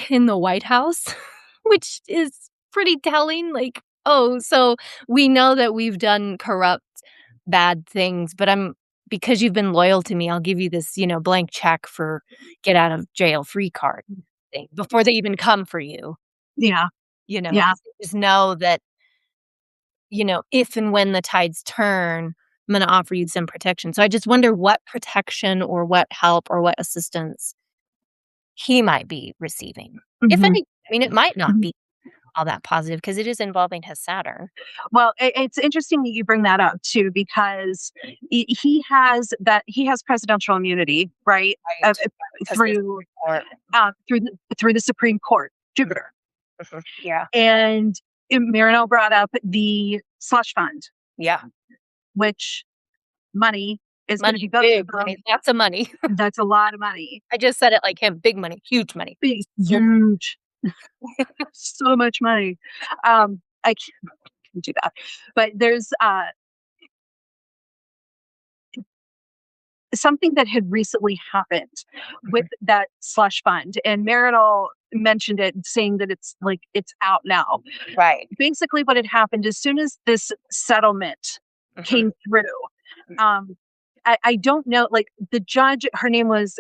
in the White House, which is pretty telling. Like, oh, so we know that we've done corrupt, bad things, but because you've been loyal to me, I'll give you this, blank check for get out of jail free card thing before they even come for you, Yeah, yeah. 'cause they just know that if and when the tides turn, I'm gonna offer you some protection. So I just wonder what protection or what help or what assistance he might be receiving. If Mhm, any, I mean, it might not mhm. be all that positive because it is involving his Saturn. Well, it's interesting that you bring that up too, because he has presidential immunity, right? Uh, Right. uh, Because this through or through the Supreme Court, Jupiter. mhm, yeah, And Marino brought up the slush fund, yeah. which money is going to Money, be going big from. money, lots of money. That's a lot of money. I just said it like him, big money, huge money. Big, So huge, so much money. I can't do that. But there's something that had recently happened with mhm, that slush fund, and Marinol mentioned it, saying that it's like it's out now. right. Basically, what had happened as soon as this settlement Mhm, came through, um, I don't know, like the judge, her name was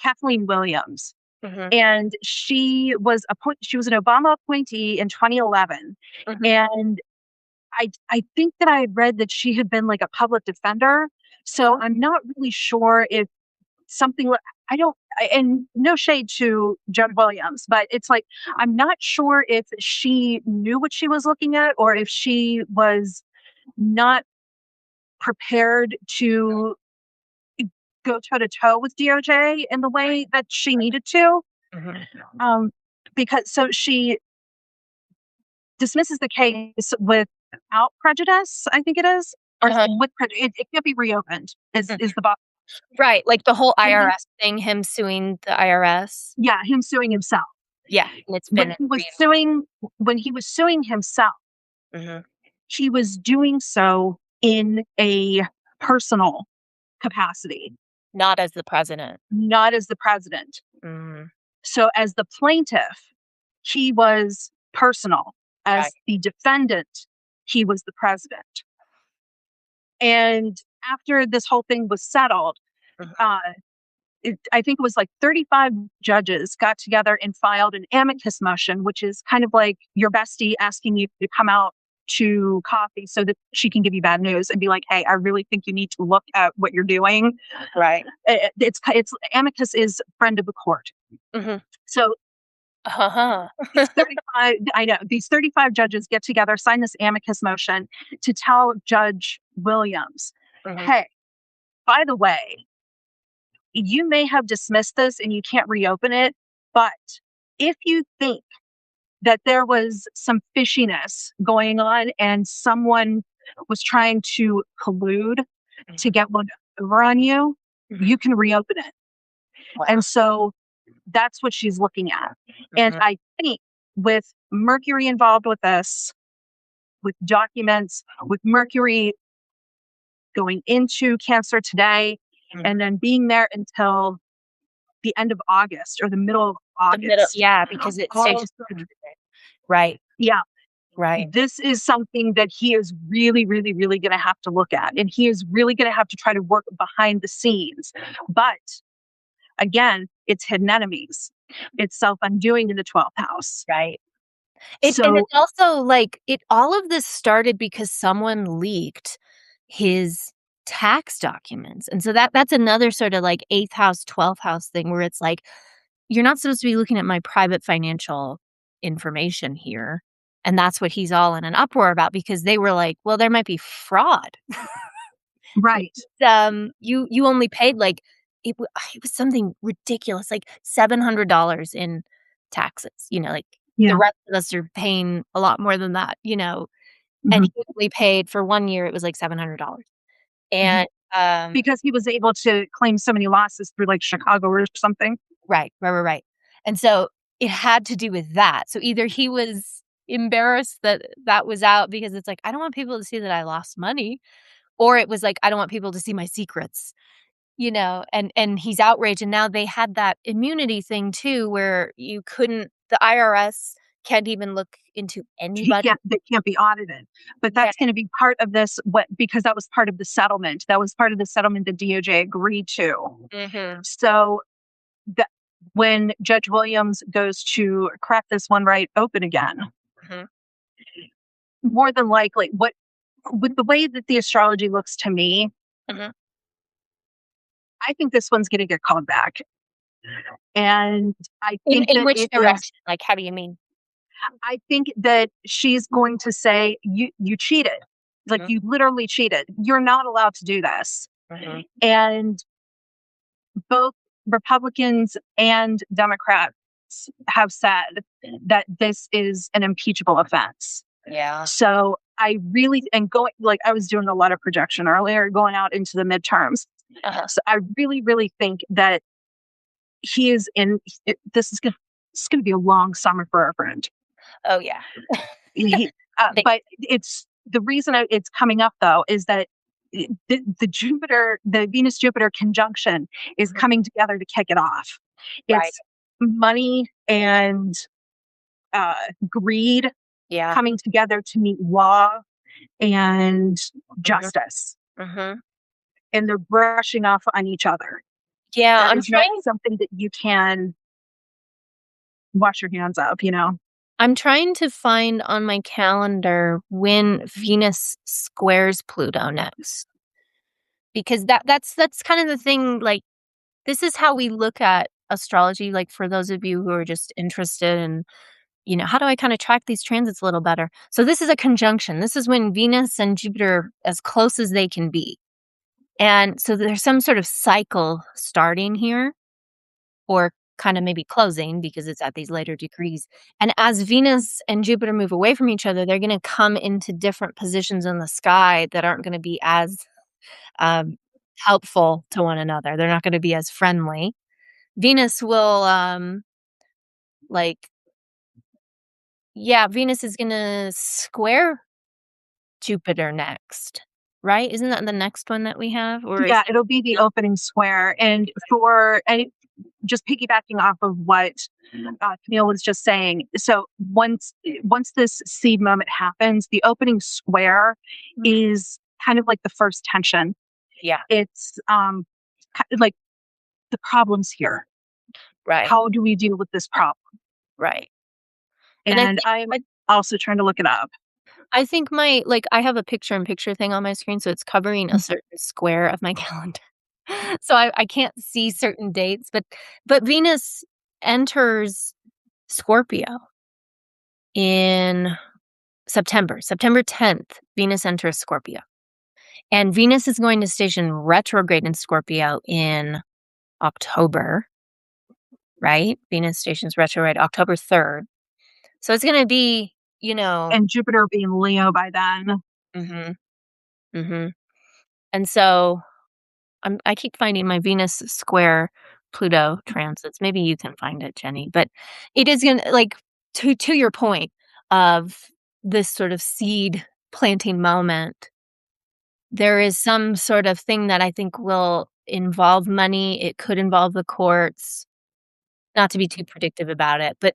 Kathleen Williams, mhm, and she was an Obama appointee in 2011, mhm, and I think that I had read that she had been like a public defender. So I'm not really sure if something li I don't and no shade to Judge Williams, but it's like, I'm not sure if she knew what she was looking at, or if she was not prepared to go toe to toe with DOJ in the way that she needed to. mhm. Um, because so she dismisses the case without prejudice, I think it is, or Uh-huh. with prejudice. It can't be reopened. Mm. Is the bottom. Right, like the whole And then, IRS thing, him suing the IRS. yeah, him suing himself. Yeah, and it's When been he was real. suing, when he was suing himself, Mhm. he was doing so in a personal capacity, Not as the president. not as the president. Mhm. So, as the plaintiff, he was personal. Right. As the defendant, he was the president. And after this whole thing was settled, Mhm. uh, I think it was like 35 judges got together and filed an amicus motion, which is kind of like your bestie asking you to come out to coffee so that she can give you bad news and be like, "Hey, I really think you need to look at what you're doing." Right. It's amicus is friend of the court. Mhm. So Uh-huh. these 35, I know, these 35 judges get together, sign this amicus motion to tell Judge Williams, Mhm. "Hey, by the way, you may have dismissed this and you can't reopen it, but if you think that there was some fishiness going on and someone was trying to collude to Mhm. get one over on you, Mhm. you can reopen it." Wow. And so that's what she's looking at. And Mhm. I think with Mercury involved with this, with documents, with Mercury going into Cancer today, Mhm. and then being there until the end of August or the middle of The middle, August. yeah, because it All stages retrograde. Right, Yeah, right. this is something that he is really, really, really going to have to look at. And he is really going to have to try to work behind the scenes. But again, it's hidden enemies, it's self undoing in the 12th house. Right. And So, it's also like all of this started because someone leaked his tax documents. And so that's another sort of like 8th house, 12th house thing where it's like, you're not supposed to be looking at my private financial information here. And that's what he's all in an uproar about because they were like, well, there might be fraud. right. You only paid like it was something ridiculous, like $700 in taxes, like the Yeah. rest of us are paying a lot more than that, and Mhm, he only paid for 1 year, it was like $700. mhm. And, Because he was able to claim so many losses through like Chicago or something. right. And so it had to do with that. So either he was embarrassed that that was out because it's like, I don't want people to see that I lost money, or it was like, I don't want people to see my secrets. And he's outraged, and now they had that immunity thing too where the IRS can't even look into anybody. They can't be audited. But Yeah. that's going to be part of this, what, because that was part of the settlement. That was part of the settlement that DOJ agreed to. Mhm, So that when Judge Williams goes to crack this one right open again, mhm, more than likely, what with the way that the astrology looks to me, mhm. I think this one's going to get called back. And I think In that which it is, direction? Like, how do you mean? I think that she's going to say, you cheated. Like, Mhm, you literally cheated. You're not allowed to do this. mhm. And both Republicans and Democrats have said that this is an impeachable offense. Yeah. So I really, and going, like I was doing a lot of projection earlier, going out into the midterms. Uh-huh. So I really, really think that he is in, this is going to be a long summer for our friend. Oh, yeah. They But it's the reason it's coming up though is that the Venus Jupiter conjunction is Mhm. coming together to kick it off. Right. It's money and uh, greed Yeah. coming together to meet law and Mhm, justice, mhm. and they're brushing off on each other. Yeah, That is not something that you can wash your hands of. I'm trying to find on my calendar when Venus squares Pluto next, because that's kind of the thing, like, this is how we look at astrology, like, for those of you who are just interested in, how do I kinda track these transits a little better? So this is a conjunction. This is when Venus and Jupiter are as close as they can be. And so there's some sort of cycle starting here, or kinda maybe closing because it's at these later degrees. And as Venus and Jupiter move away from each other, they're gonna come into different positions in the sky that aren't gonna be as, um, helpful to one another. They're not gonna be as friendly. Venus will, like yeah, Venus is gonna square Jupiter next, right? Isn't that the next one that we have? Or is Yeah, it'll be the opening square. And for and just piggybacking off of what Camille was just saying. So once this seed moment happens, the opening square Mhm. is kind of like the first tension. Yeah. It's like the problem's here. Right. How do we deal with this problem? Right. And And I'm also trying to look it up. I think my like, I have a picture-in-picture thing on my screen, so it's covering a certain square of my calendar. So I can't see certain dates, but Venus enters Scorpio in September 10th, Venus enters Scorpio. And Venus is going to station retrograde in Scorpio in October, right? Venus stations retrograde October 3rd. So it's gonna be, you know. And Jupiter being Leo by then. Mhm, mhm. And so I keep finding my Venus square Pluto transits. Maybe you can find it, Jenny. But it is gonna like to your point of this sort of seed planting moment. There is some sort of thing that I think will involve money. It could involve the courts. Not to be too predictive about it, but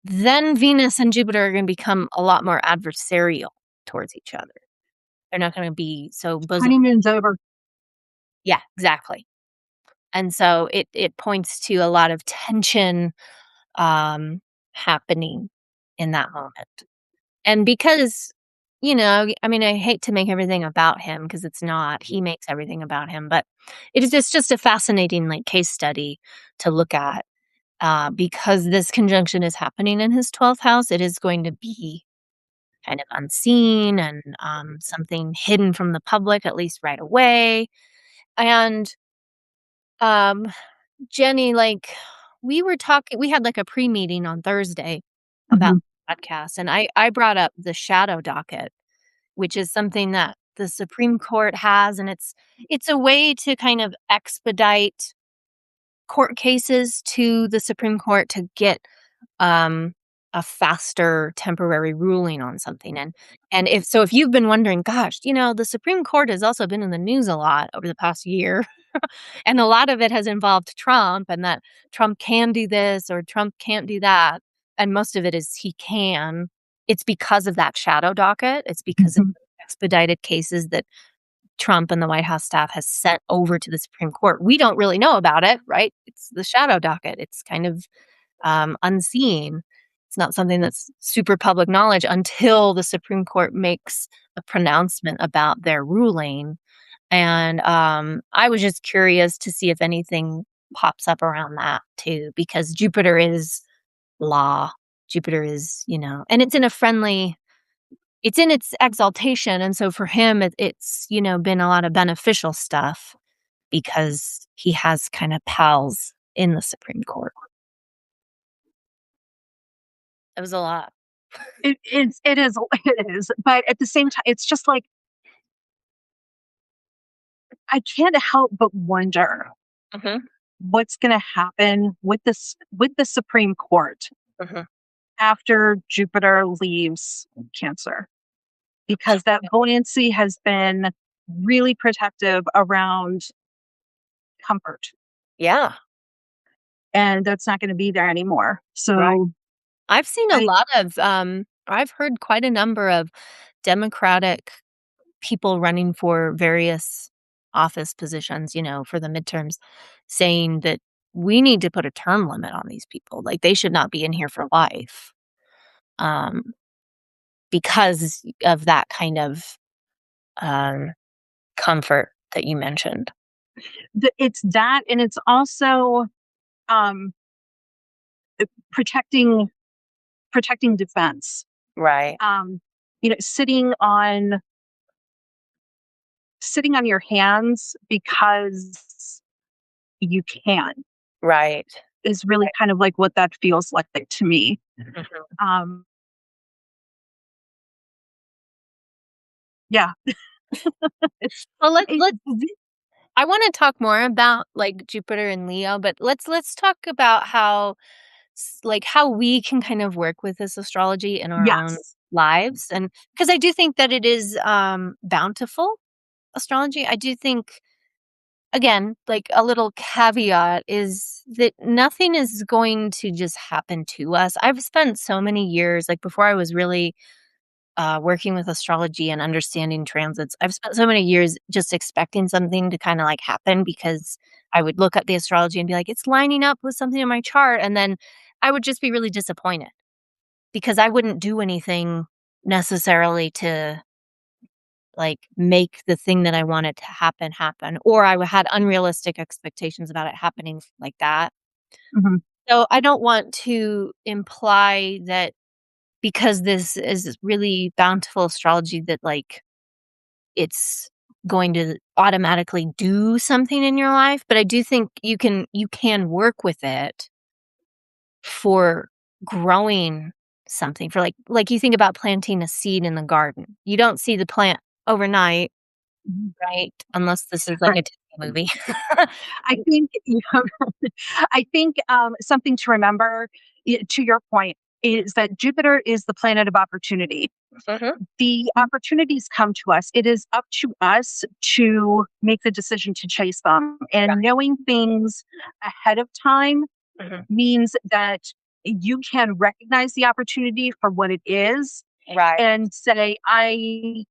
then Venus and Jupiter are going to become a lot more adversarial towards each other. They're not going to be so bosom. Honeymoon's over. Yeah, exactly. And so it points to a lot of tension, happening in that moment. And because, I mean, I hate to make everything about him because it's not. He makes everything about him, but it's just a fascinating, like, case study to look at, because this conjunction is happening in his 12th house. It is going to be kind of unseen and, something hidden from the public, at least right away. And, um Jenny, like, we had like a pre-meeting on Thursday about Mhm. the podcast, and I brought up the shadow docket, which is something that the Supreme Court has, and it's a way to kind of expedite court cases to the Supreme Court to get um, a faster temporary ruling on something. And if you've been wondering, gosh, the Supreme Court has also been in the news a lot over the past year. And a lot of it has involved Trump and that Trump can do this or Trump can't do that. And most of it is he can. It's because of that shadow docket. It's because of Mhm. expedited cases that Trump and the White House staff has sent over to the Supreme Court. We don't really know about it, right? It's the shadow docket. It's kind of unseen. It's not something that's super public knowledge until the Supreme Court makes a pronouncement about their ruling. And I was just curious to see if anything pops up around that too, because Jupiter is law. Jupiter is, and it's in its exaltation. And so for him, it's, been a lot of beneficial stuff because he has kind of pals in the Supreme Court. It was a lot. It is. But at the same time, it's just like I can't help but wonder Mhm, what's going to happen with the Supreme Court mhm. after Jupiter leaves Cancer, because that buoyancy has been really protective around comfort, Yeah, and that's not going to be there anymore. right. So I've seen a I lot of, I've heard quite a number of Democratic people running for various office positions, for the midterms, saying that we need to put a term limit on these people. Like, they should not be in here for life, um, because of that kind of, um, comfort that you mentioned. it's that, and it's also um, protecting defense. Right, Um, sitting on your hands because you can right. is really kind of like what that feels like to me. Mhm. Um, yeah, it's Well, it, let's I wanna talk more about, like, Jupiter and Leo, but let's talk about how we can kind of work with this astrology in our own yes, lives, and because I do think that it is, bountiful astrology. I do think, again, like, a little caveat is that nothing is going to just happen to us. I've spent so many years, like, before I was really, working with astrology and understanding transits, I've spent so many years just expecting something to kind of like happen because I would look at the astrology and be like, it's lining up with something in my chart. And then I would just be really disappointed because I wouldn't do anything necessarily to like make the thing that I wanted to happen, or had unrealistic expectations about it happening like that. Mhm. So I don't want to imply that because this is really bountiful astrology that like it's going to automatically do something in your life, but I do think you can work with it for growing something for like you think about planting a seed in the garden. You don't see the plant overnight, Mhm. right? Unless this is like a Right. Disney movie. I think, I think, something to remember, to your point, is that Jupiter is the planet of opportunity. Mhm. The opportunities come to us. It is up to us to make the decision to chase them. And knowing things ahead of time Mhm. means that you can recognize the opportunity for what it is Right. and say, I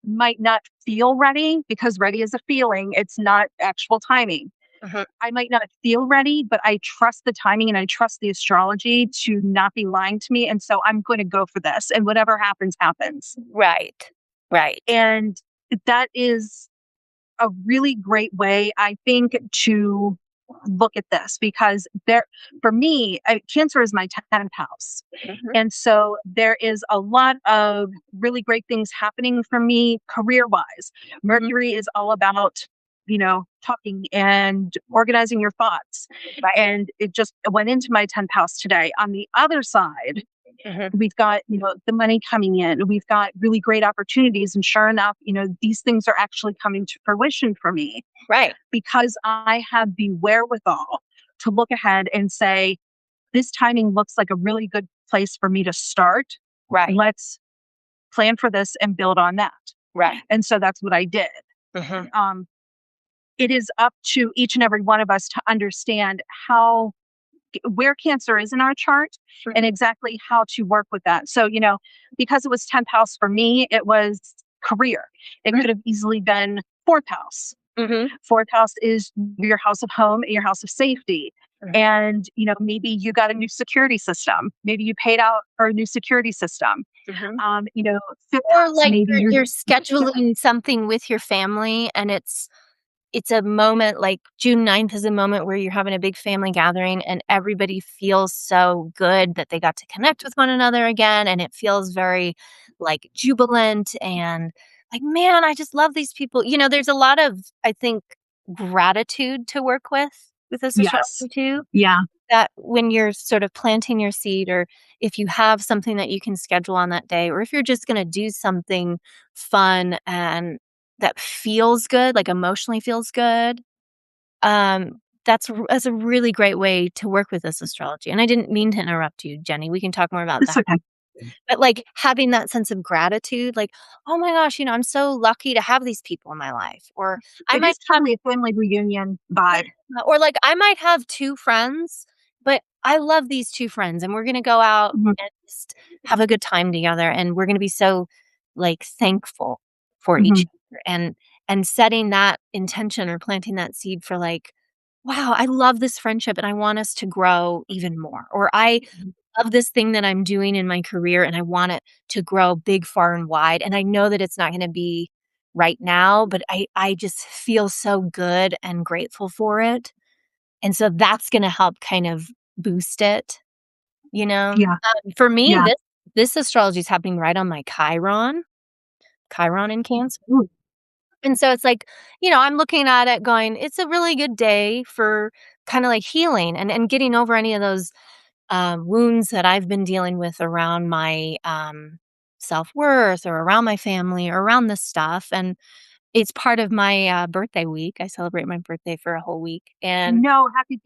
might not feel ready, because ready is a feeling, it's not actual timing. Mhm. I might not feel ready, but I trust the timing and I trust the astrology to not be lying to me. And so I'm going to go for this. And whatever happens, happens. Right. Right. And that is a really great way, I think, to look at this, because for me, Cancer is my 10th house. Mhm. And so there is a lot of really great things happening for me career wise. Mhm. Mercury is all about, talking and organizing your thoughts. Right. And it just went into my 10th house today. On the other side, Mhm. we've got, the money coming in. We've got really great opportunities. And sure enough, these things are actually coming to fruition for me Right. because I have the wherewithal to look ahead and say, this timing looks like a really good place for me to start. Right. Let's plan for this and build on that. Right. And so that's what I did. Mhm. Um, it is up to each and every one of us to understand where Cancer is in our chart and Mhm. exactly how to work with that. So, because it was 10th house for me, it was career. It Mhm. could have easily been 4th house. Mhm. 4th house is your house of home, your house of safety. Mhm. And, maybe you got a new security system. Maybe you paid out for a new security system. Mhm. 5th Or house, like maybe you're scheduling something with your family and it's a moment like June 9th is a moment where you're having a big family gathering and everybody feels so good that they got to connect with one another again. And it feels very like jubilant and like, man, I just love these people. There's a lot of, I think, gratitude to work with this yes. astrology too. Yeah. That when you're sort of planting your seed, or if you have something that you can schedule on that day, or if you're just going to do something fun and that feels good, like emotionally feels good, that's a really great way to work with this astrology. And I didn't mean to interrupt you, Jenny. We can talk more about It's that. okay. But like having that sense of gratitude, like, oh my gosh, I'm so lucky to have these people in my life. Or I It might is totally a family reunion vibe. or like I might have 2 friends, but I love these 2 friends and we're gonna go out Mhm. and just have a good time together and we're gonna be so, like, thankful for each Mhm. other and setting that intention or planting that seed for, like, "Wow, I love this friendship and I want us to grow even more," or, "I love this thing that I'm doing in my career and I want it to grow big, far, and wide, and I know that it's not gonna be right now, but I just feel so good and grateful for it." And so that's gonna help kind of boost it, you know? Yeah. For me, Yeah. this astrology is happening right on my Chiron in Cancer. Ooh. And so it's like, I'm looking at it going, it's a really good day for kinda like healing and getting over any of those, wounds that I've been dealing with around my, self-worth or around my family or around this stuff, and it's part of my, birthday week. I celebrate my birthday for a whole week, and No, happy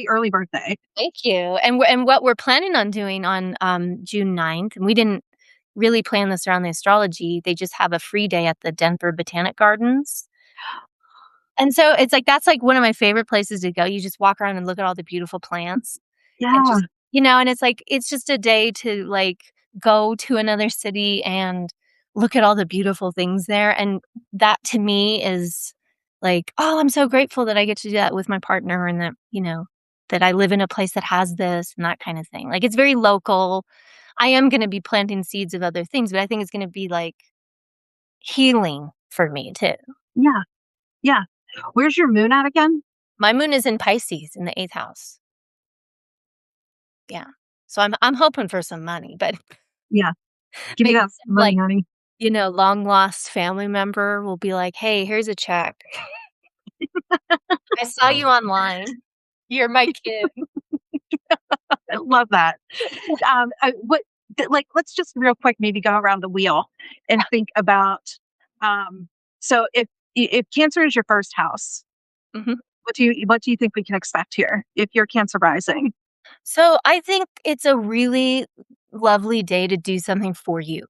early birthday. thank you. And what we're planning on doing on, June 9th, and we didn't really plan this around the astrology, they just have a free day at the Denver Botanic Gardens. And so it's like that's like one of my favorite places to go. You just walk around and look at all the beautiful plants and Yeah. just and it's like it's just a day to, like, go to another city and look at all the beautiful things there, and that to me is like, "Oh, I'm so grateful that I get to do that with my partner and that, that I live in a place that has this," and that kinda thing. Like, it's very local. I am gonna be planting seeds of other things, but I think it's gonna be, like, healing for me too. Yeah. Yeah. Where's your moon at again? My moon is in Pisces in the 8th house. Yeah. So I'm hoping for some money, but Yeah. Give me maybe that some, money, like, honey. long lost family member will be like, "Hey, here's a check. I saw you online. You're my kid." I love that. What like, let's just real quick maybe go around the wheel and think about, so if Cancer is your first house, Mhm. what do you think we can expect here if you're Cancer rising? So, I think it's a really lovely day to do something for you.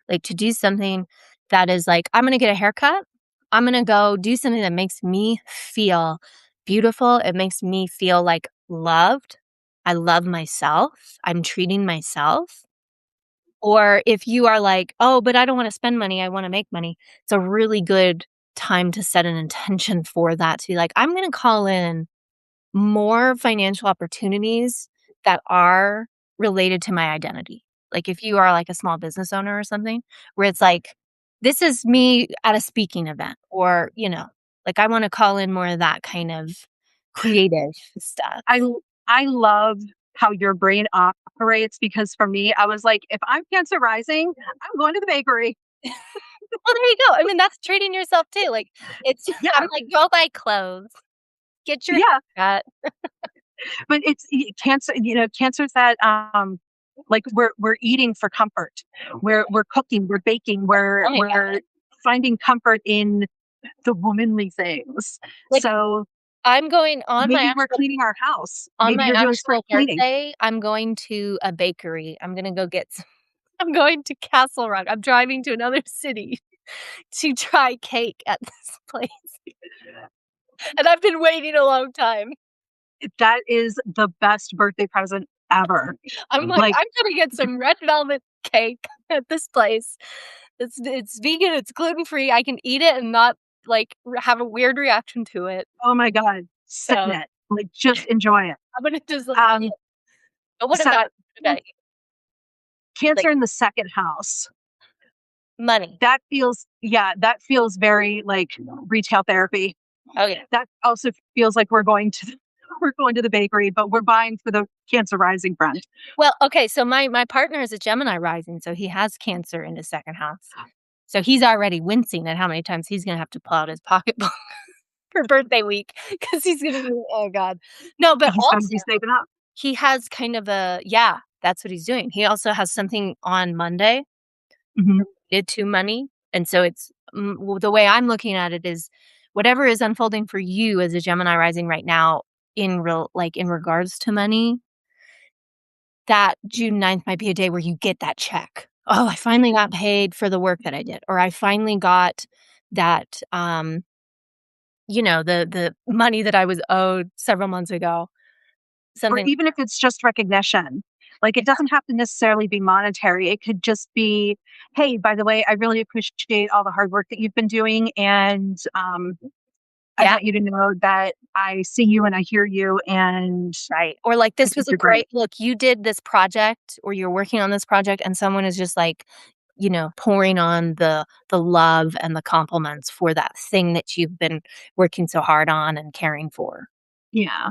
Like, to do something that is like, "I'm gonna get a haircut. I'm gonna go do something that makes me feel beautiful. It makes me feel, like, loved. I love myself. I'm treating myself." Or if you are like, "Oh, but I don't wanna spend money, I wanna make money." It's a really good time to set an intention for that to be like, "I'm gonna call in more financial opportunities that are related to my identity." Like, if you are, like, a small business owner or something, where it's like, "This is me at a speaking event," or, like, I wanna call in more of that kind of creative stuff. I love how your brain operates because for me, I was like, if I'm Cancer rising, I'm going to the bakery. Well, there you go. I mean, that's treating yourself too, like, it's Yeah, I'm like, "Go buy clothes, get your yeah. haircut." But Cancer, Cancer's that like we're eating for comfort. We're cooking, we're baking, Oh my god. we're finding comfort in the womanly things. Like, So I'm going maybe we're cleaning our house. on Maybe my you're doing spring actual cleaning. birthday, I'm going to a bakery. I'm gonna go get some I'm going to Castle Rock. I'm driving to another city to try cake at this place, and I've been waiting a long time. That is the best birthday present ever. I'm like, Like, "I'm gonna get some red velvet cake at this place. It's vegan, it's gluten-free, I can eat it and not, like, have a weird reaction to it." oh my God, sit in So, it. Like, just enjoy it. I'm gonna just love Um, it. But what so about you? Cancer Like, in the second house. money. That feels very like retail therapy. Oh, yeah. That also feels like we're going to the bakery, but we're buying for the Cancer rising friend. Well, okay, so my partner is a Gemini rising, so he has Cancer in his 2nd house. So he's already wincing at how many times he's gonna have to pull out his pocketbook for birthday week because he's gonna be oh god. No, but He's gonna also be saving up. he has kind of a yeah, that's what he's doing. He also has something on Monday Mhm. related to money, and so it's well, the way I'm looking at it is whatever is unfolding for you as a Gemini rising right now in regards to money, that June 9th might be a day where you get that check. "Oh, I finally got paid for the work that I did," or "I finally got that, the money that I was owed several months ago." Or Something even if it's just recognition. Like, it doesn't have to necessarily be monetary. It could just be, "Hey, by the way, I really appreciate all the hard work that you've been doing, and, I yeah, want you to know that I see you and I hear you, and right. Or like, I "This think was a you're great." great look, you did this project or you're working on this project," and someone is just, like, pouring on the love and the compliments for that thing that you've been working so hard on and caring for. Yeah.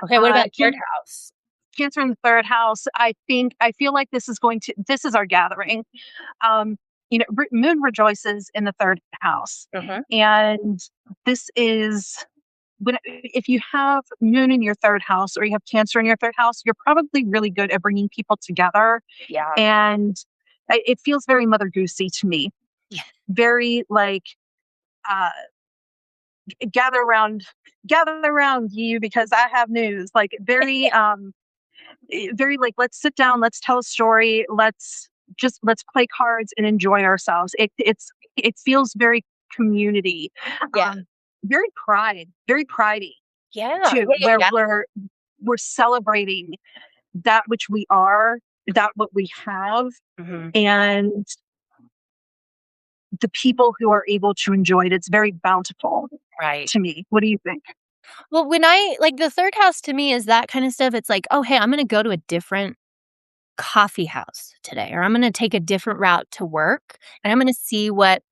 Okay, what about 3rd Can house? Cancer in the third house, I feel like this is our gathering. Moon rejoices in the third house. Mhm. And this is when if you have Moon in your third house or you have Cancer in your third house, you're probably really good at bringing people together. Yeah. And it feels very Mother Goosey to me. Yeah. Very like, uh, gather around, gather around you because I have news. Like very, very like, let's sit down, let's tell a story, let's play cards and enjoy ourselves. It feels very community, Yeah. um, very pridey Yeah. too, Yeah, yeah, where yeah. we're celebrating that which we are that what we have Mhm. and the people who are able to enjoy it. It's very bountiful Right. to me. What do you think? Well, when I like, the 3rd house to me is that kind of stuff. It's like, "Oh, hey, I'm gonna go to a different coffee house today, or I'm gonna take a different route to work, and I'm gonna see what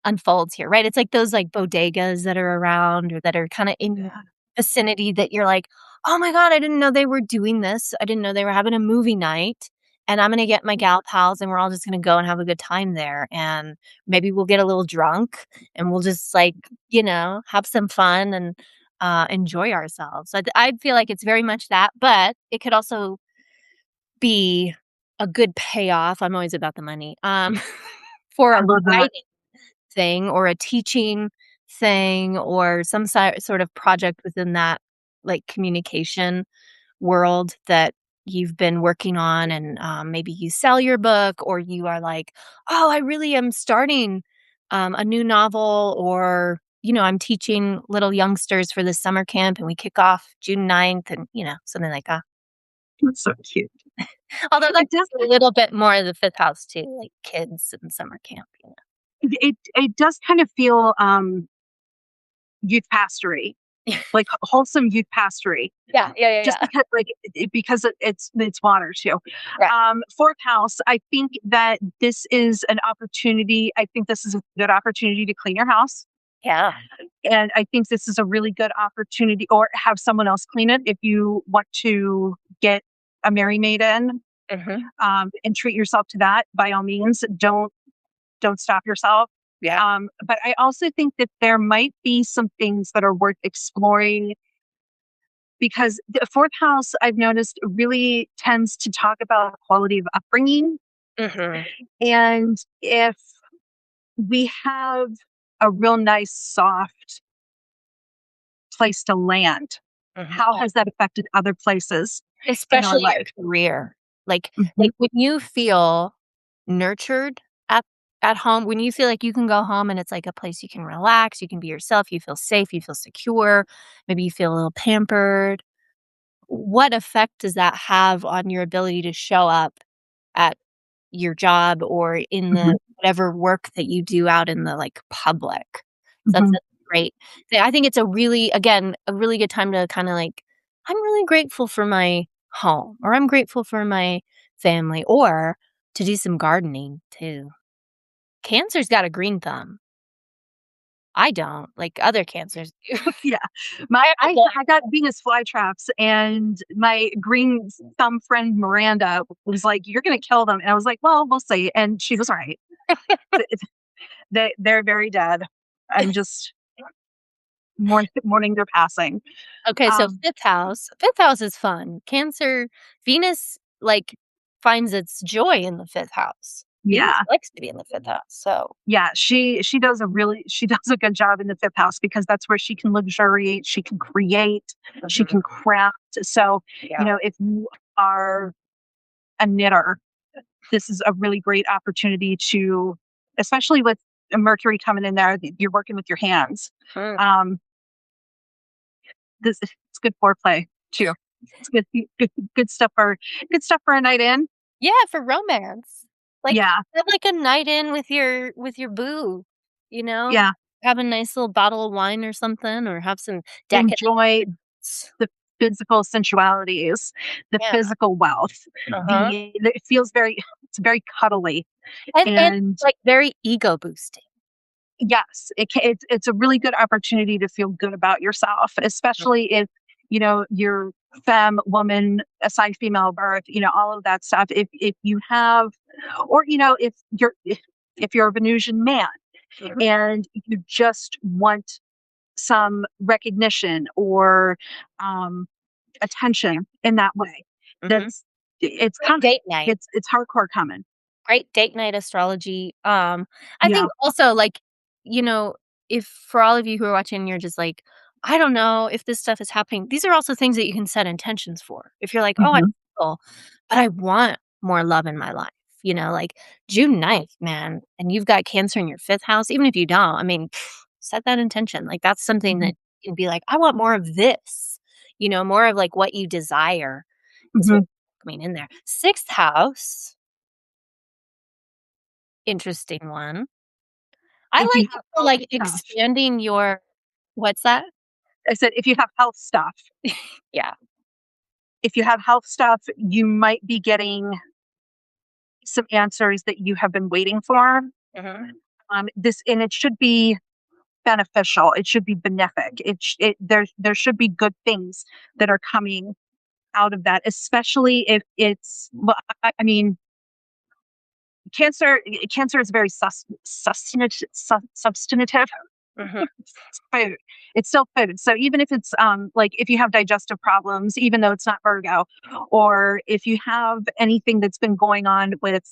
unfolds here," right? It's like those, like, bodegas that are around or that are kinda in Yeah. vicinity that you're like, "Oh my god, I didn't know they were doing this. I didn't know they were having a movie night, and I'm gonna get my gal pals, and we're all just gonna go and have a good time there, and maybe we'll get a little drunk, and we'll just, like, have some fun and, enjoy ourselves." I feel like it's very much that, but it could also be a good payoff. I'm always about the money, for I a love that. writing thing or a teaching thing or some sort of project within that, like, communication world that you've been working on, and, maybe you sell your book, or you are like, "Oh, I really am starting, a new novel," or, "I'm teaching little youngsters for this summer camp, and we kick off June 9th," and, something like that. It's so cute. Although It that's does a little bit more of the 5th house too, like kids and summer camp. it does kind of feel youth pastory, like wholesome youth pastory. Yeah, yeah, yeah, Just yeah. because like because it's water too. Right. Fourth house, I think that this is an opportunity. I think this is a good opportunity to clean your house. Yeah. And I think this is a really good opportunity, or have someone else clean it if you want to get a Mary maid in, Mhm. and treat yourself to that. By all means, don't stop yourself. Yeah. But I also think that there might be some things that are worth exploring, because the fourth house I've noticed really tends to talk about the quality of upbringing. Mhm. And if we have a real nice, soft place to land, Mhm. how has that affected other places in our Especially your life? career. Like Mhm, like, when you feel nurtured at home, when you feel like you can go home and it's like a place you can relax, you can be yourself, you feel safe, you feel secure, maybe you feel a little pampered, what effect does that have on your ability to show up at your job or in the mhm, whatever work that you do out in the, like, public? So mhm. that's great. I think it's a really, again, a really good time to kinda, like, "I'm really grateful for my home," or "I'm grateful for my family," or to do some gardening too. Cancer's got a green thumb. I don't, like other cancers do. Yeah. My I have a I got Venus flytraps, and my green thumb friend Miranda was like, "You're gonna kill them." And I was like, "Well, we'll see." And she was right. Th they're very dead. I'm just mourning their passing. Okay, so Um, 5th house is fun. Cancer Venus, like, finds its joy in the 5th house. Venus yeah. likes to be in the 5th house, so Yeah, she does a good job in the 5th house, because that's where she can luxuriate, she can create, she mhm, can craft. So, yeah. if you are a knitter, this is a really great opportunity to, especially with Mercury coming in there, you're working with your hands. Mm. Um, this it's good foreplay too. It's good stuff for a night in. Yeah, for romance. Like, Yeah, have, like, a night in with your boo, you know? yeah. Have a nice little bottle of wine or something, or have some decadent Enjoy s the physical sensualities, the yeah, physical wealth. uh-huh. It feels very, it's very cuddly. And, And like, very ego boosting. yes, it's a really good opportunity to feel good about yourself, especially if you're femme, woman, assigned female birth, all of that stuff. If you have, or if you're a Venusian man Mhm, and you just want some recognition or um, attention in that way, mhm. that's it's Great coming. date night. It's hardcore coming. Great date night astrology. I Yeah. think also, like, you know, if for all of you who are watching, you're just like, I don't know if this stuff is happening. These are also things that you can set intentions for. If you're like, oh, I'm Hmm. single, but I want more love in my life, like June 9th, man, and you've got Cancer in your 5th house, even if you don't, I mean, set that intention. Like, that's something Hmm. that can be like, I want more of this, more of like what you desire is what Hmm. coming in there. 6th house, interesting one. I If you like have for, health like, stuff, expanding your what's that? I said, if you have health stuff, Yeah. if you have health stuff, you might be getting some answers that you have been waiting for. Mhm. This and it should be beneficial. It should be benefic. There should be good things that are coming out of that, especially if it's. Well, I mean, cancer is very substantive. Mhm. It's food. It's still food. So even if it's like if you have digestive problems, even though it's not Virgo, or if you have anything that's been going on with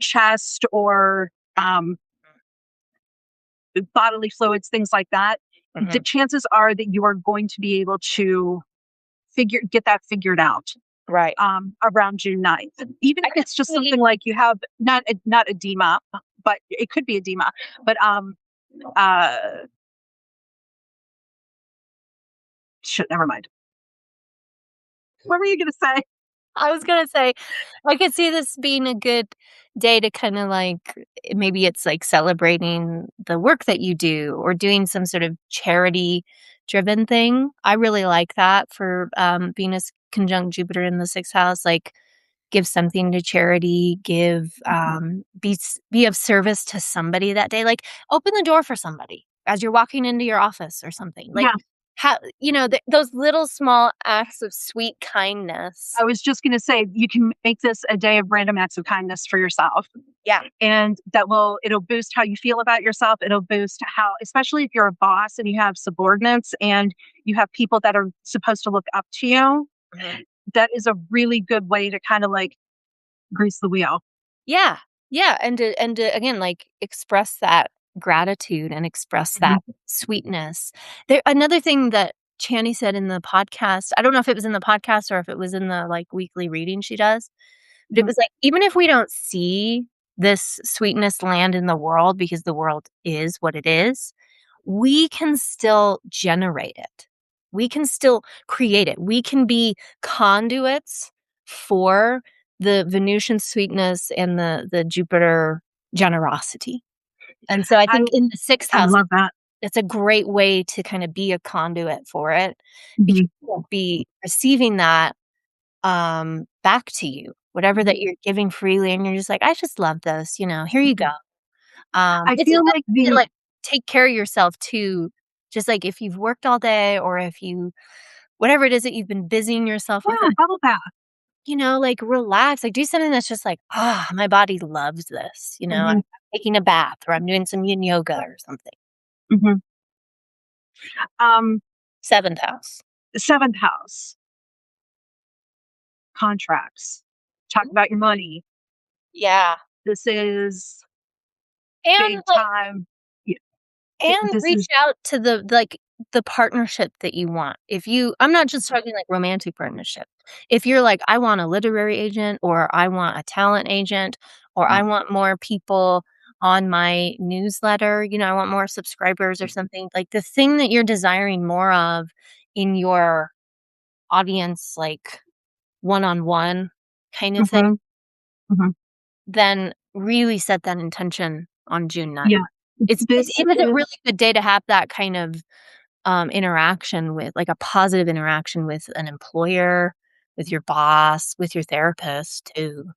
chest or um, bodily fluids, things like that, the Mhm. chances are that you are going to be able to get that figured out Right. around June 9th. Even I if could it's just see something like you have not edema, but it could be edema, but uh shit, never mind. What were you gonna say? I was gonna say, I could see this being a good day to kinda, like maybe it's, like, celebrating the work that you do or doing some sort of charity-driven thing. I really like that for, Venus conjunct Jupiter in the 6th house, like, give something to charity, be of service to somebody that day, like, open the door for somebody as you're walking into your office or something, like, Yeah, those little small acts of sweet kindness. I was just gonna say you can make this a day of random acts of kindness for yourself. Yeah. And it'll boost how you feel about yourself. It'll boost how, especially if you're a boss and you have subordinates and you have people that are supposed to look up to you, Mhm. that is a really good way to kind of like grease the wheel. Yeah. Yeah, and to, again, like, express that gratitude and express that Mhm, sweetness. There another thing that Channy said in the podcast, I don't know if it was in the podcast or if it was in the, like, weekly reading she does, but it mhm. was like, even if we don't see this sweetness land in the world because the world is what it is, we can still generate it. We can still create it. We can be conduits for the Venusian sweetness and the Jupiter generosity. And so I I think in the 6th I house, love that. it's a great way to kinda be a conduit for it because Mhm, you will be receiving that, back to you, whatever mhm. that you're giving freely, and you're just like, "I just love this," here you go. I It's a feel good like way to, the like, take care of yourself too, just like if you've worked all day or if you whatever it is that you've been busying yourself with, yeah, bubble bath. like, relax, like, do something that's just like, "Ah, my body loves this," I'm Mhm, taking a bath or I'm doing some yin yoga or something. mhm. Um, 7th house. the seventh house, contracts. Talk about your money. Yeah, This is and, big like time. Yeah, and this reach is out to the partnership that you want. If you I'm not just talking, like, romantic partnership. If you're like, "I want a literary agent," or "I want a talent agent," or "I want more people on my newsletter," I want more subscribers or something, like, the thing that you're desiring more of in your audience, like, one-on-one kind of thing, mhm, mhm. then really set that intention on June 9th. Yeah. It This was a is really good day to have that kind of, interaction with like, a positive interaction with an employer, with your boss, with your therapist too,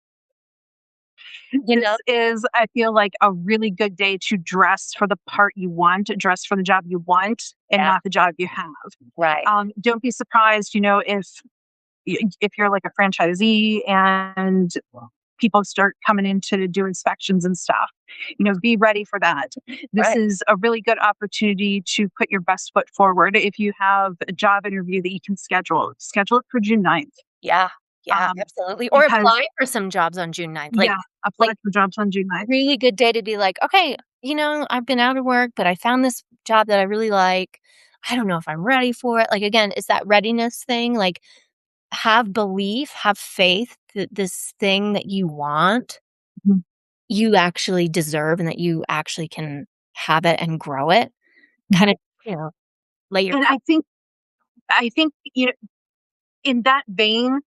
you know? I feel like, a really good day to dress for the part you want, dress for the job you want, and Yeah, not the job you have. right, Don't be surprised, if you're like a franchisee and people start coming in to do inspections and stuff. Be ready for that. This right. is a really good opportunity to put your best foot forward. If you have a job interview that you can schedule it for June 9th. Yeah, yeah, Um, absolutely, or because, apply for some jobs on June 9th, yeah, apply like, for jobs on June 9th. really good day to be like, "Okay, I've been out of work, but I found this job that I really like. I don't know if I'm ready for it." Like, again, it's that readiness thing, like, have belief, have faith that this thing that you want, Mhm, you actually deserve and that you actually can have it and grow it. mhm. Kinda, you know, lay your And cards. I think, in that vein,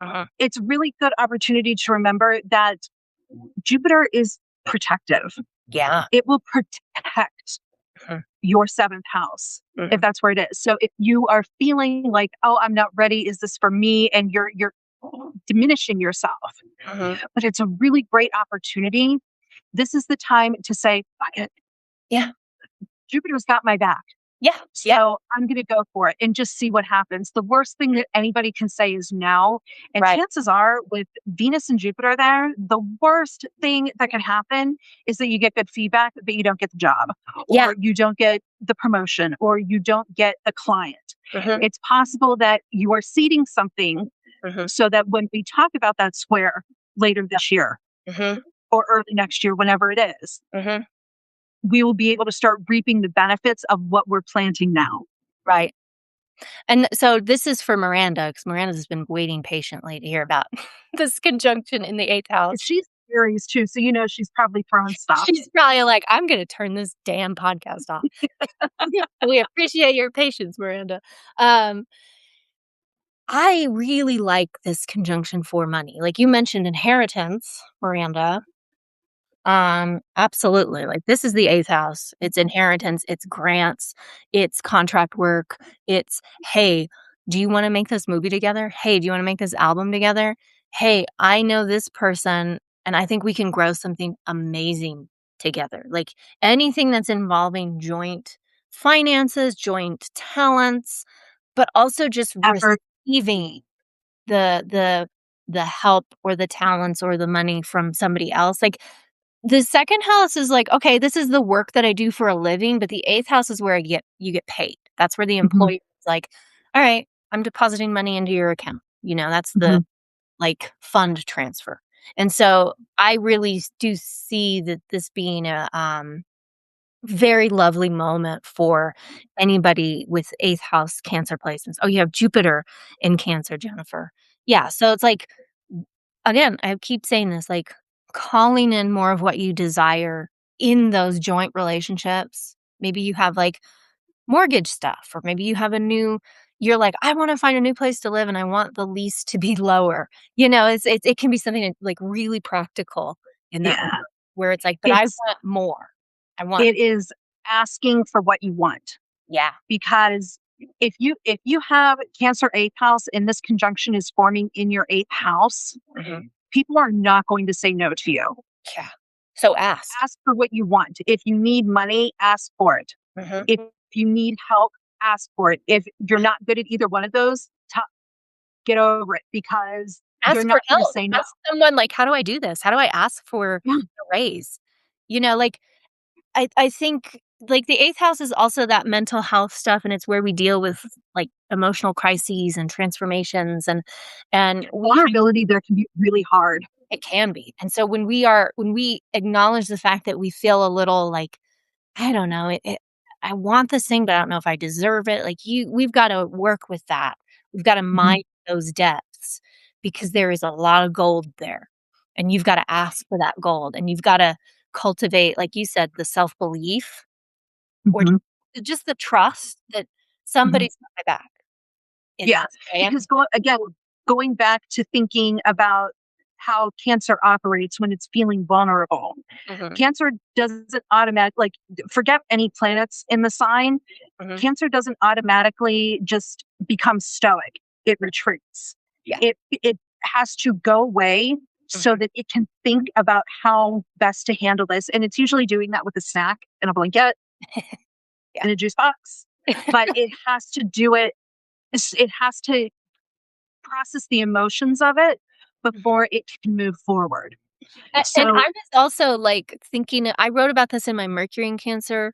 Uh-huh. It's really good opportunity to remember that Jupiter is protective. Yeah. It will protect Mhm. your seventh house if Mhm. that's where it is. So if you are feeling like, oh, I'm not ready, is this for me? And you're diminishing yourself, Mhm. but it's a really great opportunity. This is the time to say, fuck it, Yeah. Jupiter's got my back. Yeah. Yeah. So I'm going to go for it and just see what happens. The worst thing that anybody can say is no. And Right. chances are, with Venus and Jupiter there, the worst thing that can happen is that you get good feedback, but you don't get the job, Yeah. or you don't get the promotion, or you don't get the client. Mhm. It's possible that you are seeding something Mhm. so that when we talk about that square later this year Mhm. or early next year, whenever it is, Mhm. we will be able to start reaping the benefits of what we're planting now. Right. And so this is for Miranda because Miranda's been waiting patiently to hear about this conjunction in the 8th house. She's Aries too, so she's probably throwing stuff. She's probably like, "I'm gonna turn this damn podcast off." We appreciate your patience, Miranda. Um, I really like this conjunction for money. Like you mentioned inheritance, Miranda. Absolutely. Like this is the 8th house. It's inheritance, it's grants, it's contract work. It's, "Hey, do you wanna make this movie together? Hey, do you wanna make this album together? Hey, I know this person and I think we can grow something amazing together." Like anything that's involving joint finances, joint talents, but also just Effort. receiving the the help or the talents or the money from somebody else. Like the 2nd house is like, okay, this is the work that I do for a living, but the 8th house is where you get paid. That's where the Mhm, employer is like, "All right, I'm depositing money into your account." That's the, mhm. like, fund transfer. And so I really do see that this being a, very lovely moment for anybody with 8th house Cancer placements. Oh, you have Jupiter in Cancer, Jennifer. Yeah, so it's like, again, I keep saying this, like, calling in more of what you desire in those joint relationships. Maybe you have, like, mortgage stuff, or maybe you have you're like, "I wanna find a new place to live, and I want the lease to be lower." It can be something that, like, really practical in that Yeah. where it's like, "But I It's want more. I want." it is asking for what you want, Yeah. because if you have Cancer 8th house and this conjunction is forming in your 8th house, Mhm. people are not going to say no to you. Yeah. So ask. Ask for what you want. If you need money, ask for it. Mhm. If you need help, ask for it. If you're not good at either one of those, get over it, because they're Ask for not going to help. say no. Ask someone like, "How do I do this? How do I ask for Yeah. a raise?" Like, I think, like, the 8th house is also that mental health stuff, and it's where we deal with, like, emotional crises and transformations, and Vulnerability there can be really hard. it can be. And so when we acknowledge the fact that we feel a little like, I don't know, I want this thing, but I don't know if I deserve it. Like we've got to work with that. We've got to Mhm. mine those depths because there is a lot of gold there. And you've got to ask for that gold and you've got to cultivate, like you said, the self-belief or Mhm. just the trust that Mhm. somebody's got my back in Yeah, this. Okay. because going back to thinking about how Cancer operates when it's feeling vulnerable. Hmm. Cancer doesn't forget any planets in the sign. Hmm. Cancer doesn't automatically just become stoic. It retreats. Yeah. It has to go away so Hmm. that it can think about how best to handle this. And it's usually doing that with a snack and a blanket Yeah. and a juice box. But it has to do it. It has to process the emotions of it Mhm. before it can move forward. And So I'm just also, like, thinking I wrote about this in my Mercury in Cancer,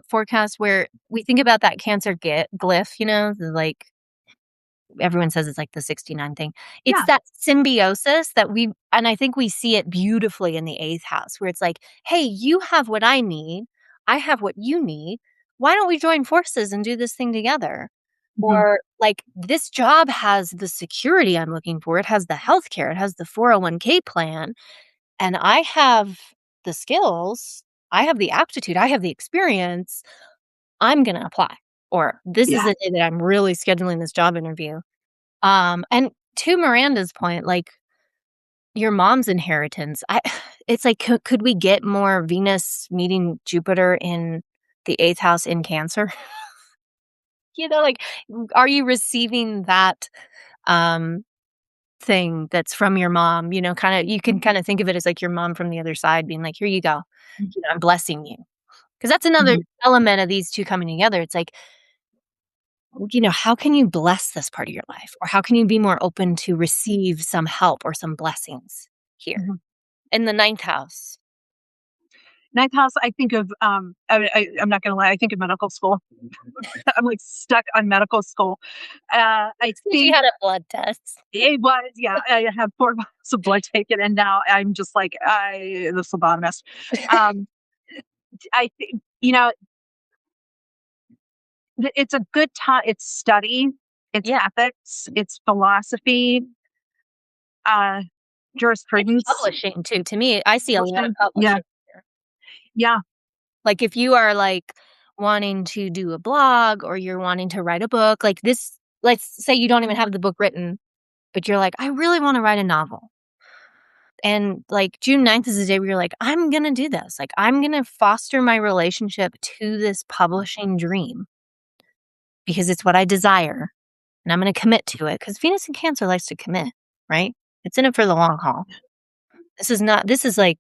forecast where we think about that Cancer glyph, like, everyone says it's like the 69 thing. It's yeah, that symbiosis that and I think we see it beautifully in the 8th house where it's like, "Hey, you have what I need. I have what you need. Why don't we join forces and do this thing together?" mhm, Or like, "This job has the security I'm looking for. It has the healthcare. It has the 401(k) plan. And I have the skills, I have the aptitude, I have the experience, I'm gonna apply. Or this is yeah, the day that I'm really scheduling this job interview. And to Miranda's point, like, your mom's inheritance, it's like, could we get more Venus meeting Jupiter in the 8th house in Cancer? Like, are you receiving that, um, thing that's from your mom, kinda you can kinda think of it as, like, your mom from the other side being like, "Here you go. I'm blessing you." Because that's another Mhm. element of these 2 coming together. It's like, how can you bless this part of your life? Or how can you be more open to receive some help or some blessings here Mhm. in the 9th house? Ninth house, I think of, I'm not gonna lie, I think of medical school. I'm, like, stuck on medical school. I She think had a blood test. it was, yeah, I had 4 bottles of blood taken, and now I'm just like, the phlebotomist. Um, I think, it's a good time. It's study, it's Yeah, ethics, it's philosophy, uh, and jurisprudence, publishing too. To me, I see a lot of publishing. Yeah, publishing here. yeah, Like, if you are, like, wanting to do a blog or you're wanting to write a book, like this let's say you don't even have the book written, but you're like, "I really wanna write a novel." And, like, June 9th is the day where you're like, "I'm gonna do this. Like, I'm gonna foster my relationship to this publishing dream because it's what I desire, and I'm gonna commit to it. Because Venus in Cancer likes to commit, right? It's in it for the long haul. This is like,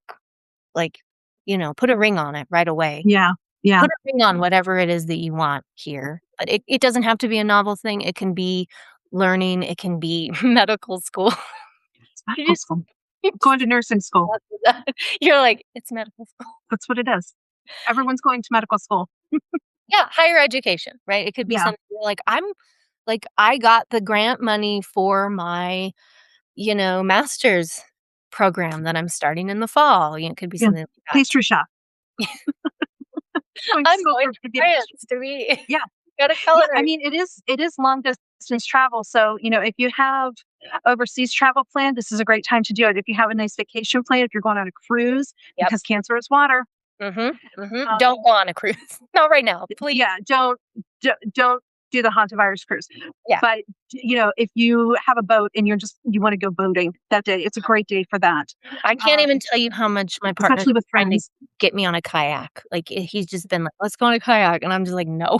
put a ring on it right away. yeah, yeah. Put a ring on whatever it is that you want here. But it doesn't have to be a novel thing. It can be learning, it can be medical school. It's You medical just school. you Going just to nursing school. you're like, "It's medical school." That's what it is. Everyone's going to medical school. Yeah, higher education, right? It could be Yeah, something like, I got the grant money for my, master's program that I'm starting in the fall. It could be yeah. something like that. Pastry chef. Going to I'm school going for to to be a pastry. France to be Yeah. got a Yeah, I culinary. mean, it is long distance travel, so, if you have overseas travel planned, this is a great time to do it. If you have a nice vacation plan, if you're going on a cruise, Yep. because Cancer is water, Mhm, mhm. um, Don't go on a cruise. Not right now, please. yeah, don't do the Hantavirus cruise. Yeah. But, if you have a boat and you wanna go boating that day, it's a great day for that, I can't even tell you how much my partner's especially with trying to friends. get me on a kayak. Like, he's just been like, "Let's go on a kayak," and I'm just like, "No."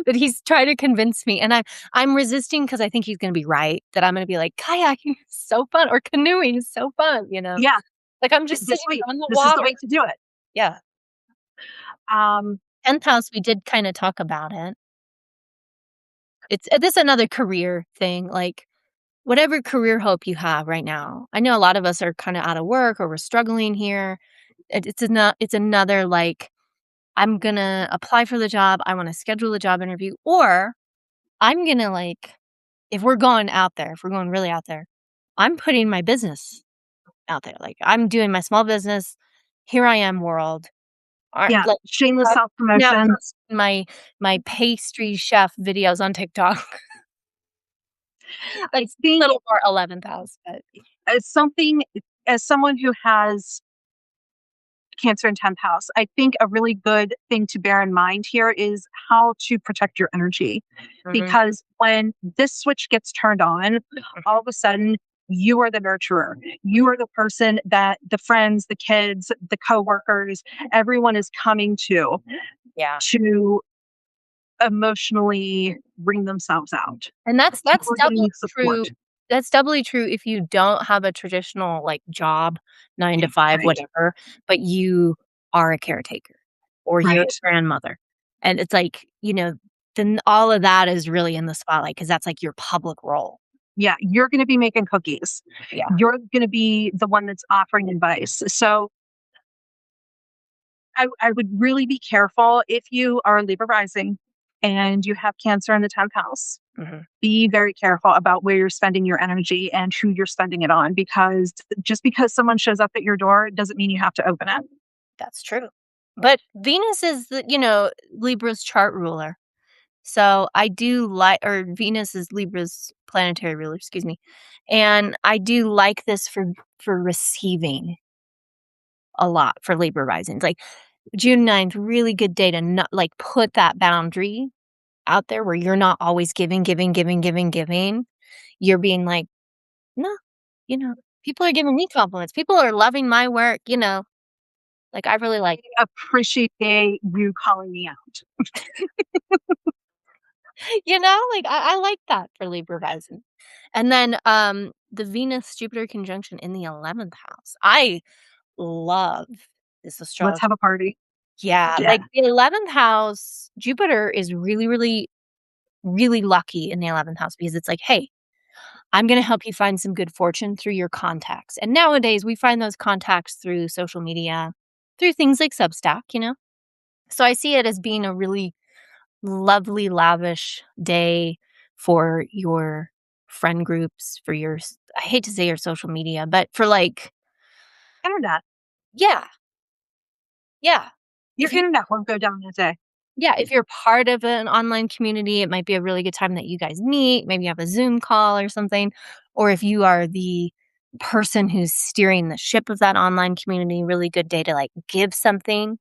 But he's trying to convince me, and I'm resisting because I think he's gonna be right, that I'm gonna be like, "Kayaking is so fun," or "Canoeing is so fun," you know? Yeah, Like, I'm just this sitting week, on the this is the water. way to do it. Yeah. Um, 10th house, we did kinda talk about it. It's this another career thing, like, whatever career hope you have right now. I know a lot of us are kinda out of work or we're struggling here. It's another, like, I'm gonna apply for the job, I wanna schedule a job interview, or I'm gonna, like if we're going out there, if we're going really out there, I'm putting my business out there, like, I'm doing my small business, here I am world, yeah, like, shameless I'm now self-promotion. posting my pastry chef videos on TikTok. I That's a think little more 11th house, but as something as someone who has Cancer in 10th house, I think a really good thing to bear in mind here is how to protect your energy. mhm, Because when this switch gets turned on, all of a sudden you are the nurturer. You are the person that the friends, the kids, the coworkers, everyone is coming yeah. to emotionally bring themselves out. And that's You're getting doubly true support. that's doubly true if you don't have a traditional, like, job, 9 to 5, Right. whatever, but you are a caretaker or you're a Right. grandmother. And it's like, then all of that is really in the spotlight because that's, like, your public role. Yeah. You're going to be making cookies. Yeah. You're going to be the one that's offering advice. So I would really be careful if you are Libra rising and you have Cancer in the 10th house. Mhm. Be very careful about where you're spending your energy and who you're spending it on, because just because someone shows up at your door doesn't mean you have to open it. That's true. But Venus is Libra's chart ruler. So I do like or Venus is Libra's planetary ruler, excuse me. And I do like this for receiving a lot for Libra risings. Like June 9th, really good day to not like put that boundary out there where you're not always giving, giving, giving, giving, giving. you're being like, "No, you know, people are giving me compliments. People are loving my work," you know? Like, I really like I appreciate you calling me out. you know, like, I like that for Libra rising. And then, the Venus-Jupiter conjunction in the 11th house. I love this Let's astrology. have a party. Yeah, Yeah. like, the 11th house, Jupiter is really, really, really lucky in the 11th house because it's like, "Hey, I'm gonna help you find some good fortune through your contacts." And nowadays, we find those contacts through social media, through things like Substack, you know? So I see it as being a really lovely, lavish day for your friend groups, for your I hate to say your social media, but for, like Internet. yeah, yeah. Your If you internet won't go down that day. yeah, if you're part of an online community, it might be a really good time that you guys meet, maybe you have a Zoom call or something, or if you are the person who's steering the ship of that online community, really good day to, like, give something,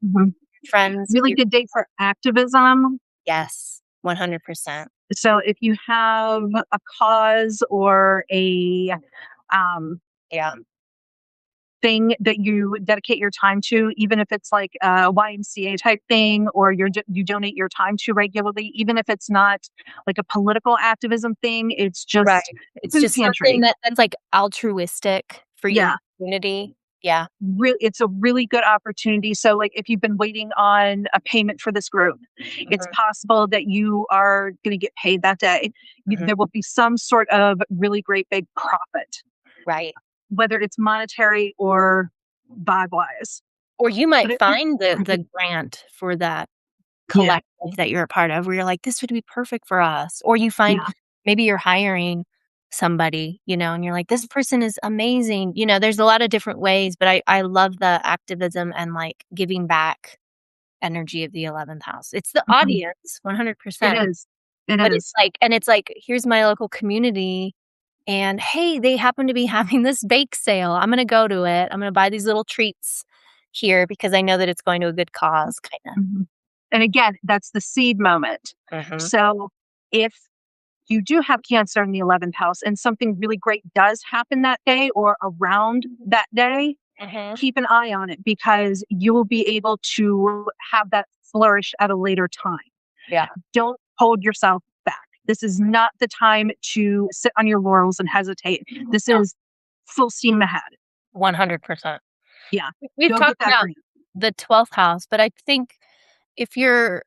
Mhm. friends, Really your good day for activism. yes, 100%. So if you have a cause or a um, Yeah, thing that you dedicate your time to, even if it's like a YMCA type thing, or you donate your time to regularly, even if it's not like a political activism thing, it's right. just It's food just something pantry. that's, like, altruistic for your Yeah, community. Yeah. it's a really good opportunity. So, like, if you've been waiting on a payment for this group, it's Mhm, possible that you are going to get paid that day. mhm. There will be some sort of really great big profit, Right. whether it's monetary or vibe wise. Or you But might it, find the grant for that yeah, collective that you're a part of where you're like, "This would be perfect for us." Or you find yeah. maybe you're hiring somebody, you know, and you're like, "This person is amazing." You know, there's a lot of different ways, but I love the activism and, like, giving back energy of the 11th house. It's the Mhm. audience, It 100%, is. It but it's is. like and it's like, "Here's my local community, and, hey, they happen to be having this bake sale. I'm gonna go to it. I'm gonna buy these little treats here because I know that it's going to a good cause," kinda. Mhm. And again, that's the seed moment. Mhm, So if you do have Cancer in the 11th house and something really great does happen that day or around that day, mhm. keep an eye on it because you will be able to have that flourish at a later time. Yeah, Don't hold yourself back. This is not the time to sit on your laurels and hesitate. This no, is full steam ahead. 100%. Yeah. We've Go get talked that about green. the 12th house, but I think if you're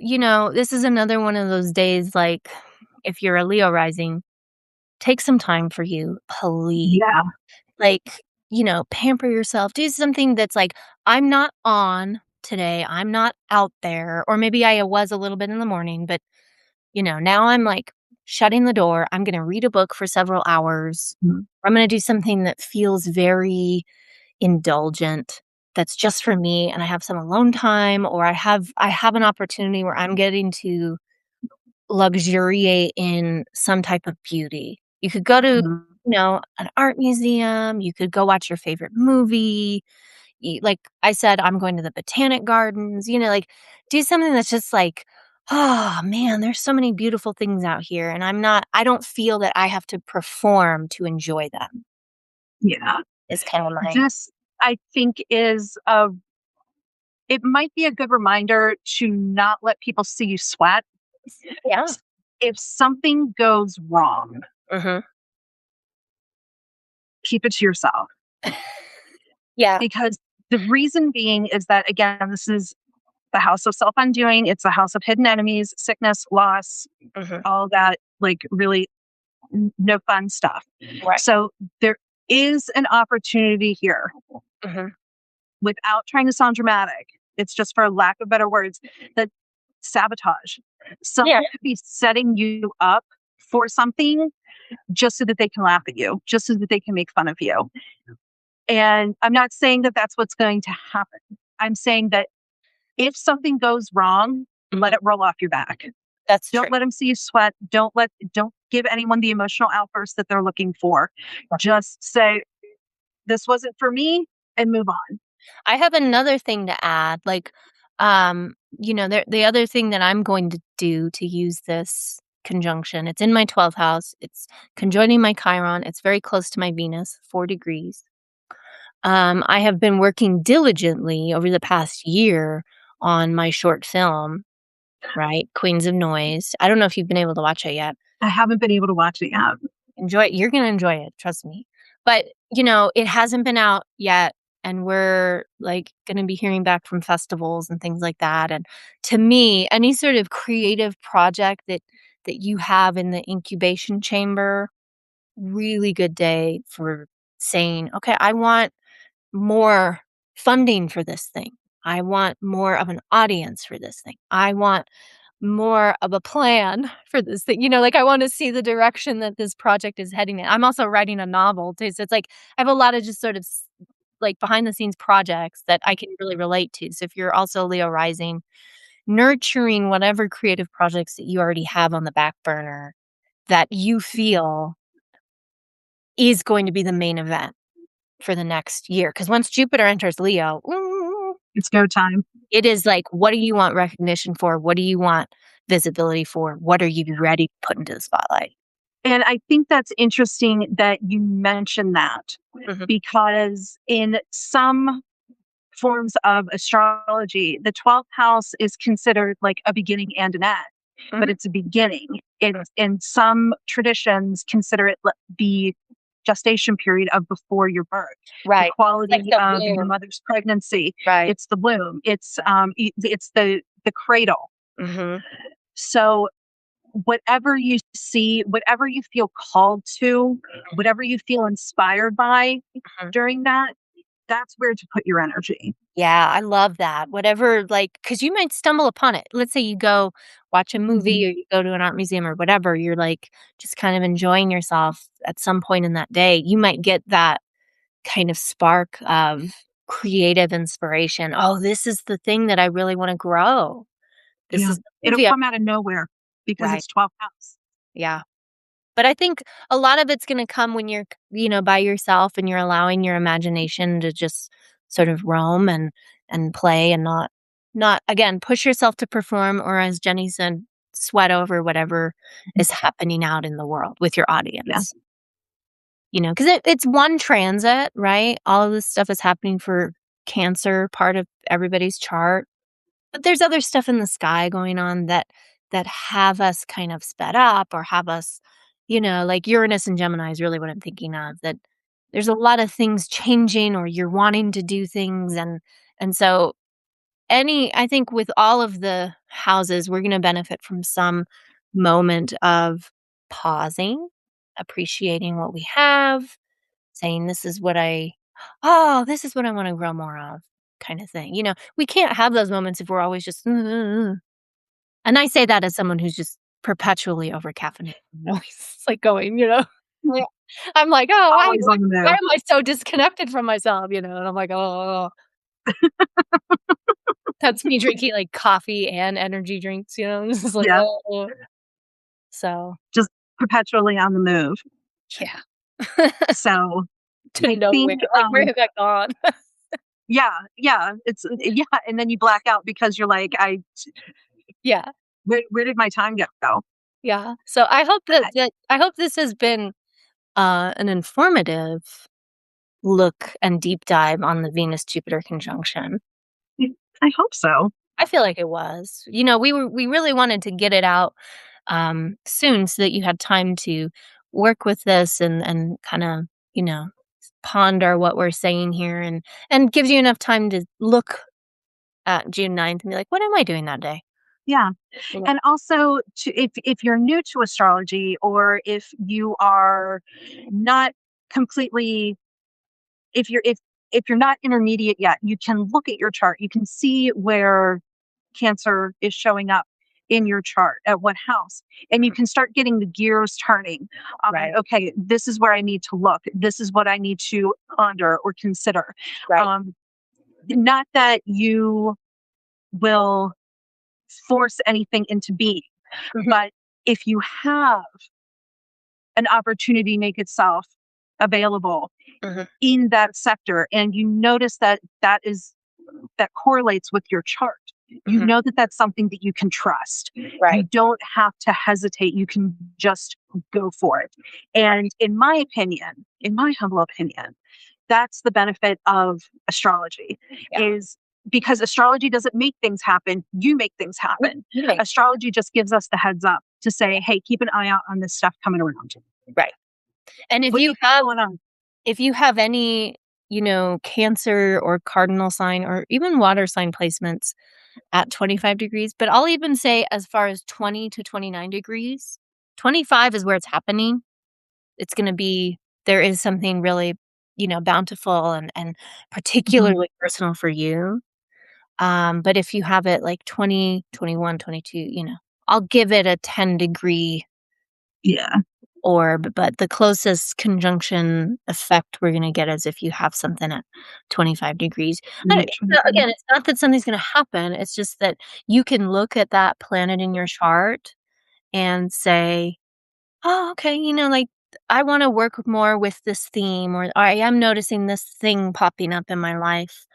you know, this is another one of those days, like, if you're a Leo rising, take some time for you, please. Yeah. Like, you know, pamper yourself, do something that's like, "I'm not on today, I'm not out there," or maybe I was a little bit in the morning, but, you know, now I'm, like, shutting the door, I'm gonna read a book for several hours, Mhm. I'm gonna do something that feels very indulgent, that's just for me, and I have some alone time, or I have an opportunity where I'm getting to luxuriate in some type of beauty. You could go to, Mhm. you know, an art museum, you could go watch your favorite movie. Like I said, I'm going to the botanic gardens, you know, like do something that's just like, oh man, there's so many beautiful things out here. And I don't feel that I have to perform to enjoy them, Yeah. is kind of my, This, I think, is a it might be a good reminder to not let people see you sweat. yeah. If something goes wrong, Hmm. keep it to yourself. Yeah. Because the reason being is that, again, this is the house of self undoing, it's the house of hidden enemies, sickness, loss, Hmm. all that, like, really no fun stuff. Right. So there is an opportunity here Hmm. without trying to sound dramatic. It's just for lack of better words that sabotage. Yeah. Someone could be setting you up for something just so that they can laugh at you, just so that they can make fun of you. And I'm not saying that that's what's going to happen. I'm saying that if something goes wrong, let Mhm. it roll off your back. That's true. Don't let them see you sweat. Don't give anyone the emotional outburst that they're looking for. Just say, this wasn't for me, and move on. I have another thing to add, like, you know, the other thing that I'm going to do to use this conjunction. It's in my 12th house. It's conjoining my Chiron. It's very close to my Venus, 4 degrees. I have been working diligently over the past year on my short film, right? Queens of Noise. I don't know if you've been able to watch it yet. I haven't been able to watch it yet. Enjoy it. You're gonna enjoy it, trust me. But, it hasn't been out yet, and we're, like, gonna be hearing back from festivals and things like that, and to me, any sort of creative project that you have in the incubation chamber, really good day for saying, "Okay, I want more funding for this thing. I want more of an audience for this thing. I want more of a plan for this thing." Like, I wanna see the direction that this project is heading in. I'm also writing a novel too, so it's like I have a lot of just sort of like, behind the scenes projects that I can really relate to. So if you're also Leo rising, nurturing whatever creative projects that you already have on the back burner that you feel is going to be the main event for the next year. Because once Jupiter enters Leo, It's go time. it is like, what do you want recognition for? What do you want visibility for? What are you ready to put into the spotlight? And I think that's interesting that you mentioned that, Mhm. because in some forms of astrology, the 12th house is considered like a beginning and an end, but Mhm. it's a beginning. It's in some traditions consider it the gestation period of before your birth, the Right. Like quality the of your bloom. mother's pregnancy. Right. It's the bloom. It's the cradle. Mhm. So whatever you see, whatever you feel called to, whatever you feel inspired by Mhm. during that, that's where to put your energy. Yeah, I love that. Whatever, like, because you might stumble upon it. Let's say you go watch a movie Mhm. or you go to an art museum or whatever, you're, like, just kind of enjoying yourself at some point in that day. You might get that kind of spark of creative inspiration. "Oh, this is the thing that I really wanna grow. This Yeah. is the It'll movie I." come out of nowhere because Right, it's 12th house. yeah. But I think a lot of it's gonna come when you're, by yourself and you're allowing your imagination to just sort of roam and play and not again, push yourself to perform or as Jenny said, sweat over whatever Mhm. is happening out in the world with your Yeah. audience. Because it's one transit, right? All of this stuff is happening for Cancer, part of everybody's chart. But there's other stuff in the sky going on that have us kind of sped up or have us, like Uranus and Gemini is really what I'm thinking of, that there's a lot of things changing or you're wanting to do things and so I think with all of the houses, we're gonna benefit from some moment of pausing, appreciating what we have, saying this is what I wanna grow more of, kind of thing. We can't have those moments if we're always just, and I say that as someone who's just perpetually over caffeinated, always like going, Yeah. I'm like, "Oh, Always on the why move. am I so disconnected from myself?" And I'm like, "Oh." That's me drinking, like, coffee and energy drinks, It's just like, Yeah. "Oh." So, Just perpetually on the move. yeah. So To I nowhere, think, like, where have I gone? yeah, yeah, yeah. And then you black out because you're like, Yeah, where did my time go? yeah. So I hope that I, I hope this has been, an informative look and deep dive on the Venus-Jupiter conjunction. I hope so. I feel like it was. We really wanted to get it out, soon so that you had time to work with this and kinda, ponder what we're saying here and gives you enough time to look at June 9th and be like, "What am I doing that day?" Yeah. You know? And also if you're new to astrology, or if you are not completely, if you're not intermediate yet, you can look at your chart. You can see where Cancer is showing up in your chart at what house, and you can start getting the gears turning on, Right, okay, this is where I need to look. This is what I need to ponder or consider. right. Um, Not that you will force anything into being, Mhm, but if you have an opportunity make itself available mhm. in that sector and you notice that that correlates with your chart, You Mhm. know that that's something that you can trust. You Right. don't have to hesitate. You can just go for it. And in my humble opinion, that's the benefit of astrology Yeah. is because astrology doesn't make things happen, you make things happen. Right. Astrology just gives us the heads up to say, hey, keep an eye out on this stuff coming around. Right. And What do you have going on? if you have any, Cancer or cardinal sign or even water sign placements at 25 degrees, but I'll even say as far as 20 to 29 degrees. 25 is where it's happening. It's gonna be there is something really, bountiful and Mhm. particularly personal for you. But if you have it like 20, 21, 22, I'll give it a 10-degree Yeah, orb, but the closest conjunction effect we're gonna get is if you have something at 25 degrees. And reach for the again, gun. it's not that something's gonna happen, it's just that you can look at that planet in your chart and say, "Oh, okay, like, I wanna work more with this theme," or, "I am noticing this thing popping up in my life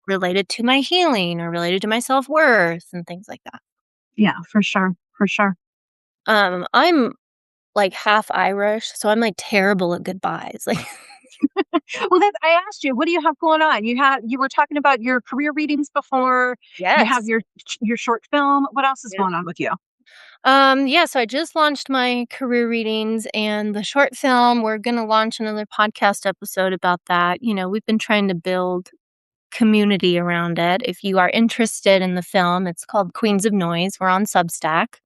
related to my healing or related to my self-worth," and things like that. Yeah, for sure, for sure. I'm, like, half Irish, so I'm, like, terrible at goodbyes, like Well, that I asked you, what do you have going on? You were talking about your career readings before. You have Yes. your short film. What else is Yeah. going on with you? Yeah, so I just launched my career readings and the short film. We're gonna launch another podcast episode about that. We've been trying to build community around it. If you are interested in the film, it's called Queens of Noise. We're on Substack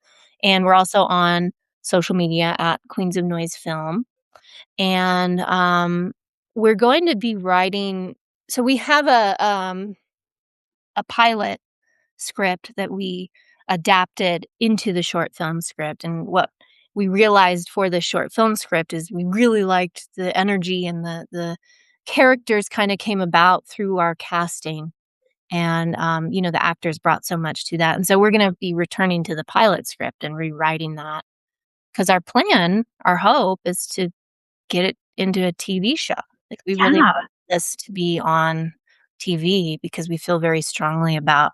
and we're also on social media at Queens of Noise Film. And we're going to be writing so we have a pilot script that we adapted into the short film script. And what we realized for the short film script is we really liked the energy and the characters kind of came about through our casting. And, the actors brought so much to that. And so we're going to be returning to the pilot script and rewriting that because our hope is to get it into a TV show. Like, we really Yeah, want this to be on TV because we feel very strongly about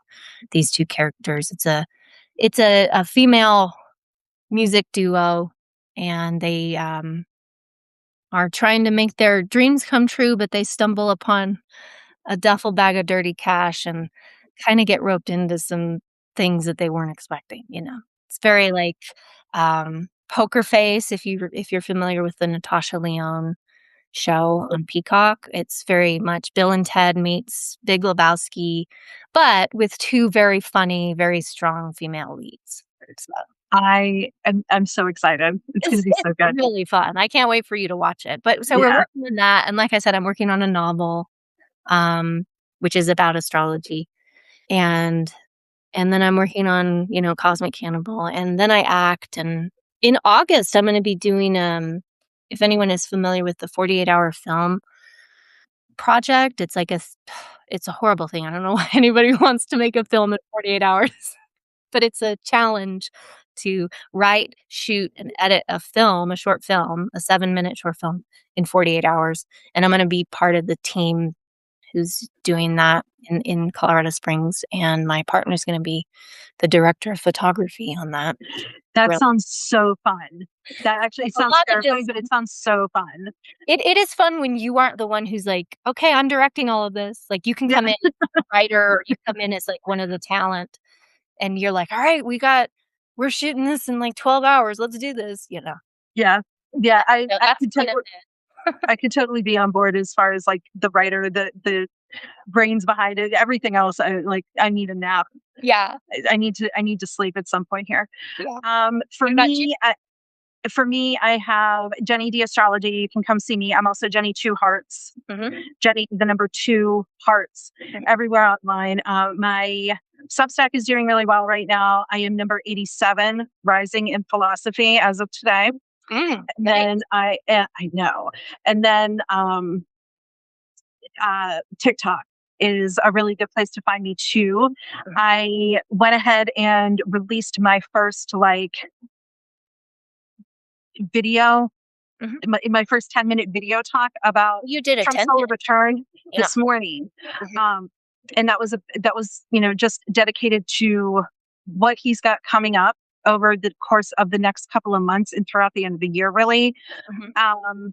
these 2 characters. It's a female music duo, and they, are trying to make their dreams come true, but they stumble upon a duffel bag of dirty cash and kinda get roped into some things that they weren't expecting? It's very like, Poker Face, if you're familiar with the Natasha Lyonne show on Peacock. It's very much Bill and Ted meets Big Lebowski, but with 2 very funny, very strong female leads. So, I'm so excited. It's going to be it's so good. really fun. I can't wait for you to watch it. But so we're Yeah. working on that, and like I said, I'm working on a novel, um, which is about astrology, and and then I'm working on, Cosmic Cannibal, and then I act, and in August, I'm gonna be doing, if anyone is familiar with the 48-hour film project, it's like it's a horrible thing. I don't know why anybody wants to make a film in 48 hours, but it's a challenge to write, shoot, and edit a short film, a 7-minute short film in 48 hours, and I'm gonna be part of the team who's doing that in Colorado Springs, and my partner's gonna be the director of photography on that. That Real sounds so fun. That actually a sounds lot of terrifying, just but it sounds so fun. it is fun when you aren't the one who's like, "Okay, I'm directing all of this." Like, you can Yeah. come in as a writer, or you come in as, like, one of the talent, and you're like, "Alright, we're shooting this in, like, 12 hours, let's do this?" Yeah. Yeah, That's the benefit. I could totally be on board as far as, like, the writer, the brains behind it, everything else. I need a nap. Yeah, I need to sleep at some point here. yeah. Um, for What about you? me, I for me, I have Jenny D Astrology. You can come see me. I'm also Jenny Two Hearts. Mhm, Jenny, the number 2 Hearts, mhm. everywhere online. My Substack is doing really well right now. I am number 87 rising in philosophy as of today. And then Nice. I know. And then TikTok is a really good place to find me too. Mhm, I went ahead and released my first video, mhm. my first 10-minute video talk about You did a Trump's solar 10-minute. return Yeah. this morning. Mhm. Um, and that was, just dedicated to what he's got coming up over the course of the next couple of months and throughout the end of the year, really. Mhm. Um,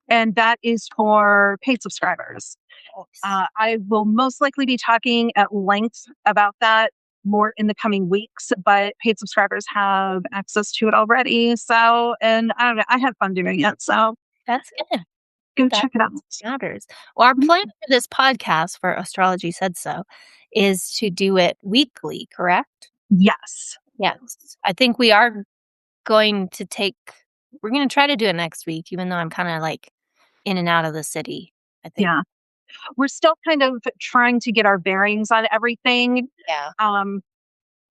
and that is for paid subscribers. Nice. I will most likely be talking at length about that more in the coming weeks, but paid subscribers have access to it already. So, and I don't know, I had fun doing it. So That's good. go That check it out. matters. Well, our plan Mhm. for this podcast for Astrology Said So is to do it weekly, correct? Yes. Yes. I think we are going to take we're gonna try to do it next week, even though I'm kinda, like, in and out of the city, I think. Yeah. We're still kind of trying to get our bearings on everything, Yeah. um,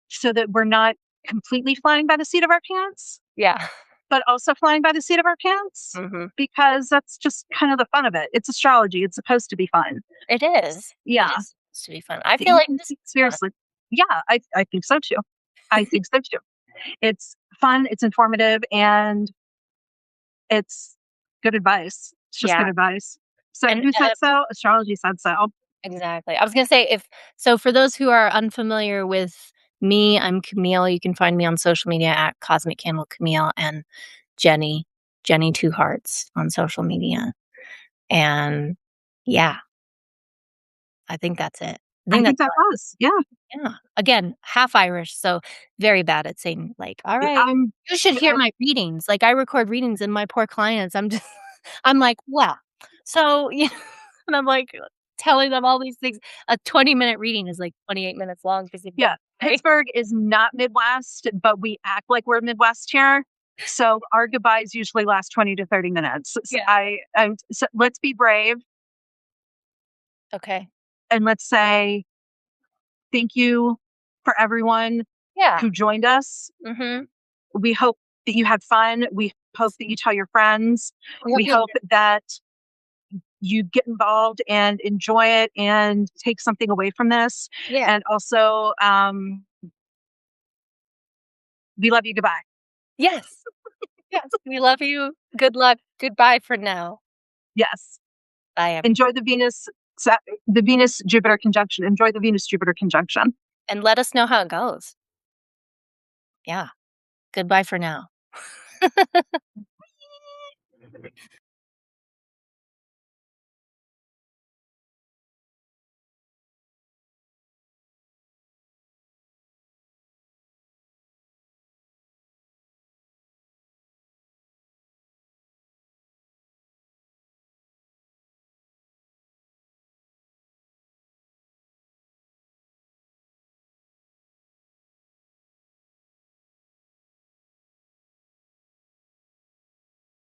so that we're not completely flying by the seat of our pants, Yeah. but also flying by the seat of our pants, Mhm. because that's just kind of the fun of it. It's astrology. It's supposed to be fun. It is. It Yeah. is supposed to be fun. I feel You like can this take is it fun. seriously. Yeah, I think so too. I think so too. It's fun, it's informative, and it's good advice. It's just good Yeah. advice. So And, who said so? Astrology said so. exactly. I was gonna say if so for those who are unfamiliar with me, I'm Camille. You can find me on social media at Cosmic Camille and Jenny, Jenny Two Hearts on social media. And yeah, I think that's it. I I think think that's that was. Yeah. yeah. Again, half Irish, so very bad at saying like, "All right, I'm you should hear yeah, my readings." Like I record readings and my poor clients, I'm just I'm like, "Well." So, yeah, and I'm like telling them all these things. A 20-minute reading is like 28 minutes long because you yeah. right? Pittsburgh is not Midwest, but we act like we're Midwest here. So our goodbyes usually last 20 to 30 minutes. So Yeah. so let's be brave Okay. and let's say thank you for everyone Yeah. who joined us. Mhm. We hope that you had fun. We hope that you tell your friends. We hope We you hope that you get involved and enjoy it and take something away from this. yeah. And also, we love you. Goodbye. Yes. Yes. We love you. Good luck. Goodbye for now. Yes. Bye, everyone. Enjoy the Venus Jupiter conjunction. Enjoy the Venus Jupiter conjunction. And let us know how it goes. Yeah. Goodbye for now.